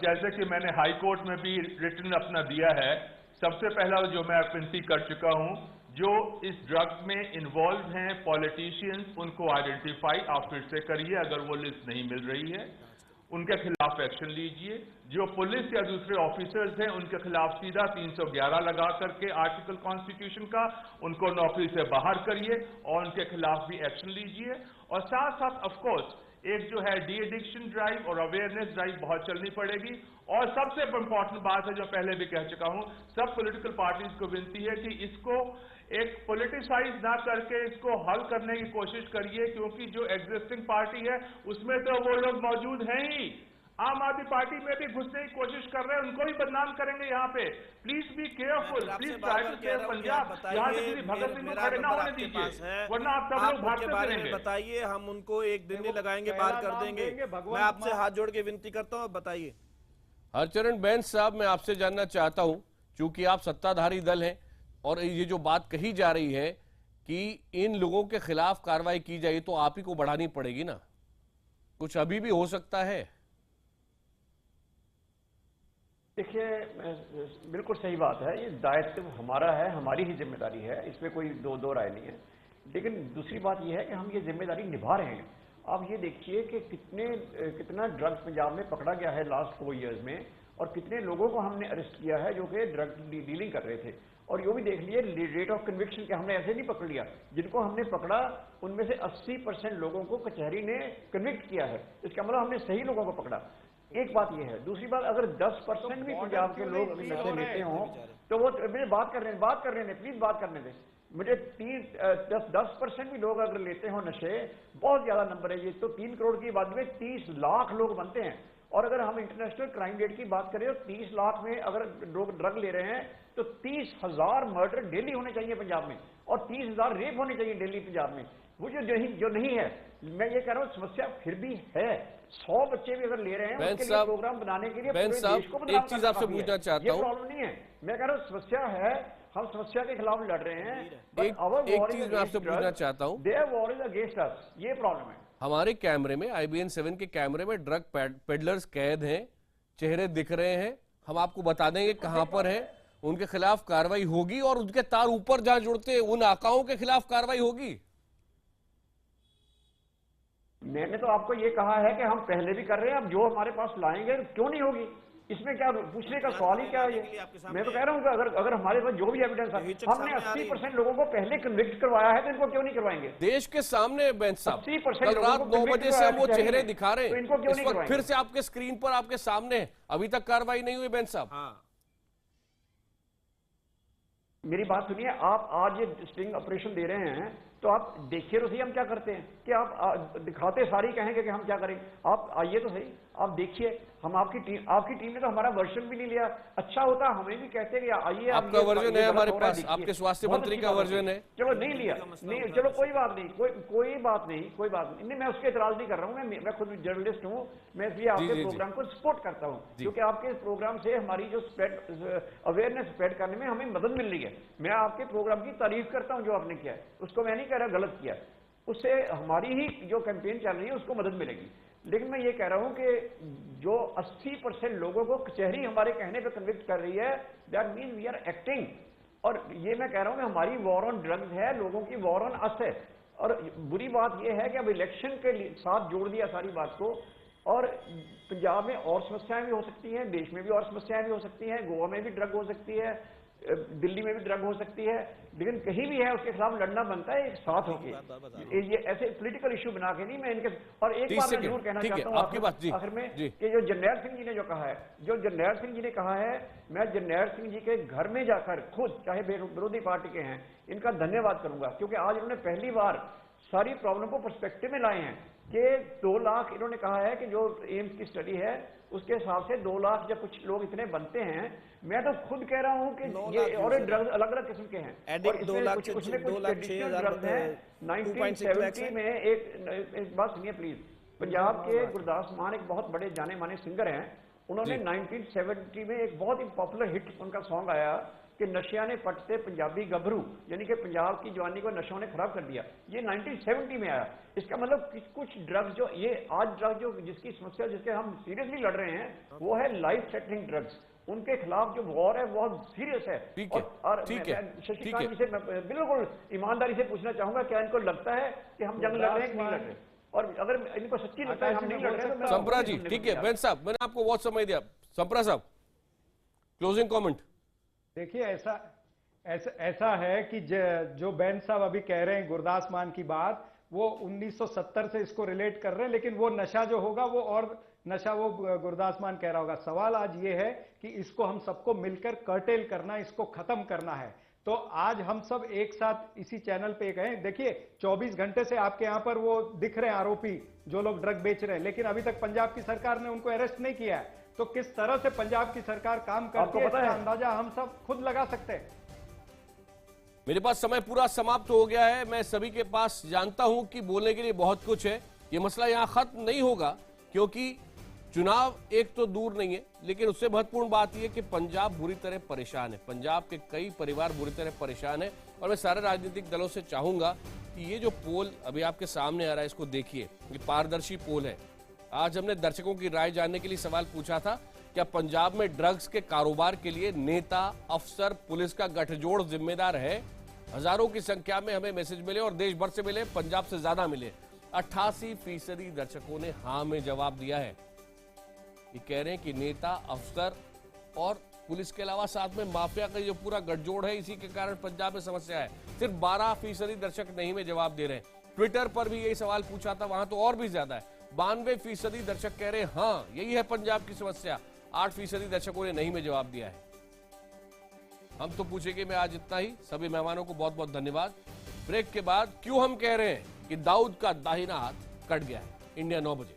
जैसे कि मैंने हाई कोर्ट में भी रिटर्न अपना दिया है, सबसे पहला जो मैं विनती कर चुका हूं, जो इस ड्रग में इन्वॉल्व हैं पॉलिटिशियंस, उनको आइडेंटिफाई आप फिर से करिए, अगर वो लिस्ट नहीं मिल रही है उनके खिलाफ एक्शन लीजिए। जो पुलिस या दूसरे ऑफिसर्स हैं उनके खिलाफ सीधा 311 लगा करके आर्टिकल कॉन्स्टिट्यूशन का उनको नौकरी से बाहर करिए और उनके खिलाफ भी एक्शन लीजिए। और साथ साथ ऑफ कोर्स एक जो है डी एडिक्शन ड्राइव और अवेयरनेस ड्राइव बहुत चलनी पड़ेगी। और सबसे इंपॉर्टेंट बात है जो पहले भी कह चुका हूं, सब पॉलिटिकल पार्टीज को विनती है कि इसको एक पॉलिटिसाइज ना करके इसको हल करने की कोशिश करिए, क्योंकि जो एग्जिस्टिंग पार्टी है उसमें तो वो लोग मौजूद हैं ही। आम आदमी पार्टी में भी घुसने की कोशिश कर रहे हैं, उनको भी बदनाम करेंगे यहाँ पे। Please be careful, please try to save Punjab. यहाँ से किसी भगत सिंह को खड़े ना होने दीजिए, वरना आप सब लोग भागते फिरेंगे। बताइए, हम उनको 1 दिन में लगाएंगे, बात कर देंगे। मैं आपसे हाथ जोड़ के विनती करता हूँ, बताइए। हरचरण बैंस साहब, मैं आपसे जानना चाहता हूं, चूंकि आप सत्ताधारी दल हैं और ये जो बात कही जा रही है कि इन लोगों के खिलाफ कार्रवाई की जाए, तो आप ही को बढ़ानी पड़ेगी ना, कुछ अभी भी हो सकता है। देखिए, बिल्कुल सही बात है, ये दायित्व हमारा है, हमारी ही जिम्मेदारी है, इसमें कोई दो राय नहीं है। लेकिन दूसरी बात यह है कि हम ये जिम्मेदारी निभा रहे हैं। आप ये देखिए कि कितना ड्रग्स पंजाब में पकड़ा गया है लास्ट 4 ईयर्स में, और कितने लोगों को हमने अरेस्ट किया है जो कि ड्रग डीलिंग कर रहे थे। और ये भी देख लिए रेट ऑफ कन्विक्शन के, हमने ऐसे नहीं पकड़ लिया, जिनको हमने पकड़ा उनमें से 80% लोगों को कचहरी ने कन्विक्ट किया है। इसका मतलब हमने सही लोगों को पकड़ा। एक बात यह है। दूसरी बात, अगर 10% भी पंजाब के लोग नशे लेते हों तो वो, मुझे बात करने दें प्लीज, बात करने दें मुझे। 10% भी लोग अगर लेते हो नशे, बहुत ज्यादा नंबर है ये तो। 3 करोड़ की आबादी में 30 लाख लोग बनते हैं। और अगर हम इंटरनेशनल क्राइम रेट की बात करें तो 30 लाख में अगर लोग ड्रग ले रहे हैं तो 30,000 मर्डर डेली होने चाहिए पंजाब में, और 30,000 रेप होने चाहिए डेली पंजाब में। वो जो नहीं है, मैं ये कह रहा हूँ समस्या फिर भी है। 100 बच्चे भी अगर ले रहे हैं उसके लिए प्रोग्राम बनाने के लिए पूरे देश को एक चीज आपसे पूछना चाहता हूँ, ये प्रॉब्लम नहीं है। मैं कह रहा हूँ समस्या है, हम समस्या के खिलाफ लड़ रहे हैं। एक चीज मैं आपसे पूछना चाहता हूँ, there war is against us, ये प्रॉब्लम है। हमारे कैमरे में, IBN 7 के कैमरे में ड्रग पेडलर्स कैद हैं, चेहरे दिख रहे हैं, हम आपको बता देंगे कहां पर है, उनके खिलाफ कार्रवाई होगी, और उनके तार ऊपर जहां जुड़ते उन आकाओं के खिलाफ कार्रवाई होगी। मैंने तो आपको ये कहा है कि हम पहले भी कर रहे हैं, अब जो हमारे पास लाएंगे क्यों नहीं होगी, इसमें क्या पूछने का सवाल ही क्या है ये। मैं तो कह रहा हूँ कि अगर हमारे पास जो भी एविडेंस है, हमने 80% लोगों को पहले कन्विक्ट करवाया है, तो इनको क्यों नहीं करवाएंगे? देश के सामने बेंच साहब, 80% कल रात 9 बजे से हम वो चेहरे दिखा रहे हैं, तो इनको क्यों नहीं करवाएंगे? फिर से आपके स्क्रीन पर आपके सामने है, अभी तक कार्रवाई नहीं हुई बेंच साहब। मेरी बात सुनिए, आप आज ये स्टिंग ऑपरेशन दे रहे हैं तो आप देखिए तो सही हम क्या करते हैं, कि आप दिखाते सारी कहेंगे कि हम क्या करेंगे। आप आइए तो सही, आप देखिए। हम आपकी टीम ने तो हमारा वर्जन भी नहीं लिया। अच्छा होता हमें भी कहते कि आइए, आपका वर्जन है हमारे पास, आपके स्वास्थ्य मंत्री का वर्जन है। चलो नहीं लिया, नहीं चलो कोई बात नहीं, कोई बात नहीं, मैं उसके एतराज नहीं कर रहा हूँ। मैं खुद जर्नलिस्ट हूँ, मैं इसलिए आपके प्रोग्राम को सपोर्ट करता हूँ, क्योंकि आपके प्रोग्राम से हमारी जो अवेयरनेस स्प्रेड करने में हमें मदद मिल रही है। मैं आपके प्रोग्राम की तारीफ करता हूँ जो आपने किया है, उसको मैं नहीं कह रहा गलत किया, उससे हमारी ही जो कैंपेन चल रही है उसको मदद मिलेगी। लेकिन मैं ये कह रहा हूं कि जो 80% लोगों को कचहरी हमारे कहने पे कन्विक्ट कर रही है, that mean we are acting. और ये मैं कह रहा हूं कि हमारी वॉर ऑन ड्रग्स है, लोगों की वॉर ऑन अस है। और बुरी बात यह है कि अब इलेक्शन के साथ जोड़ दिया सारी बात को। और पंजाब में और समस्याएं भी हो सकती हैं, देश में भी और समस्याएं भी हो सकती हैं, गोवा में भी ड्रग हो सकती है, दिल्ली में भी ड्रग हो सकती है, लेकिन कहीं भी है उसके खिलाफ लड़ना बनता है एक साथ होके। ये ऐसे पॉलिटिकल इशू बना के नहीं, मैं इनके और एक बात मैं जरूर कहना चाहता हूँ आखिर में कि जो जरनैल सिंह जी ने जो कहा है, जो जरनैल सिंह जी ने कहा है, मैं जरनैल सिंह जी के घर में जाकर खुद, चाहे विरोधी पार्टी के हैं, इनका धन्यवाद करूंगा, क्योंकि आज उन्होंने पहली बार सारी प्रॉब्लम को पर्सपेक्टिव में लाए हैं कि 2 लाख इन्होंने कहा है कि जो एम्स की स्टडी है उसके हिसाब से 2 लाख जब कुछ लोग इतने बनते हैं, मैं तो खुद कह रहा हूं कि ये और ड्रग्स अलग अलग किस्म के हैं और इसमें कुछ ट्रेडिशनल ड्रग्स हैं। 1970 में एक बात सुनिए प्लीज, पंजाब के गुरदास मान एक बहुत बड़े जाने माने सिंगर हैं, उन्होंने 1970 में एक बहुत ही पॉपुलर हिट उनका सॉन्ग आया कि नशिया ने पटते पंजाबी गभरू, यानी कि पंजाब की जवानी को नशों ने खराब कर दिया। ये 1970 में आया। इसका मतलब कुछ ड्रग्स जो ये आज ड्रग जो जिसकी समस्या जिसके हम सीरियसली लड़ रहे हैं वो है लाइफ थ्रेटनिंग ड्रग्स, उनके खिलाफ जो वॉर है बहुत सीरियस है। और शशिकांत जी से मैं बिल्कुल ईमानदारी से पूछना चाहूंगा, क्या इनको लगता है कि हम जंग लड़ रहे हैं कि नहीं लड़ रहे? और अगर इनको सच्ची लगता है हम नहीं लड़ रहे तो संप्रा जी, ठीक है बेन साहब, मैंने आपको बहुत समय दिया। संप्रा साहब, क्लोजिंग कमेंट। देखिए ऐसा है कि जो बैन साहब अभी कह रहे हैं गुरदास मान की बात, वो 1970 से इसको रिलेट कर रहे हैं, लेकिन वो नशा जो होगा वो और नशा वो गुरदास मान कह रहा होगा। सवाल आज ये है कि इसको हम सबको मिलकर कर्टेल करना, इसको खत्म करना है। तो आज हम सब एक साथ इसी चैनल पे गए। देखिए 24 घंटे से आपके यहाँ पर वो दिख रहे हैं आरोपी जो लोग ड्रग बेच रहे हैं, लेकिन अभी तक पंजाब की सरकार ने उनको अरेस्ट नहीं किया है। तो किस तरह से पंजाब की सरकार काम करती है इसका अंदाजा हम सब खुद लगा सकते हैं। मेरे पास समय पूरा समाप्त हो गया है। मैं सभी के पास जानता हूं कि बोलने के लिए बहुत कुछ है। ये मसला यहां खत्म नहीं होगा, क्योंकि चुनाव एक तो दूर नहीं है, लेकिन उससे महत्वपूर्ण बात यह कि पंजाब बुरी तरह परेशान है। पंजाब के कई परिवार बुरी तरह परेशान है और मैं सारे राजनीतिक दलों से चाहूंगा कि ये जो पोल अभी आपके सामने आ रहा है इसको देखिए। ये पारदर्शी पोल है। आज हमने दर्शकों की राय जानने के लिए सवाल पूछा था, क्या पंजाब में ड्रग्स के कारोबार के लिए नेता, अफसर, पुलिस का गठजोड़ जिम्मेदार है? हजारों की संख्या में हमें मैसेज मिले और देश भर से मिले, पंजाब से ज्यादा मिले। 88% दर्शकों ने हाँ में जवाब दिया है। ये कह रहे हैं कि नेता, अफसर और पुलिस के अलावा साथ में माफिया का जो पूरा गठजोड़ है, इसी के कारण पंजाब में समस्या है। सिर्फ 12% दर्शक नहीं में जवाब दे रहे हैं। ट्विटर पर भी यही सवाल पूछा था, वहां तो और भी ज्यादा है। 92% दर्शक कह रहे हैं हाँ यही है पंजाब की समस्या। 8% दर्शकों ने नहीं में जवाब दिया है। हम तो पूछेंगे। मैं आज इतना ही। सभी मेहमानों को बहुत बहुत धन्यवाद। ब्रेक के बाद क्यों हम कह रहे हैं कि दाऊद का दाहिना हाथ कट गया है, इंडिया 9 बजे।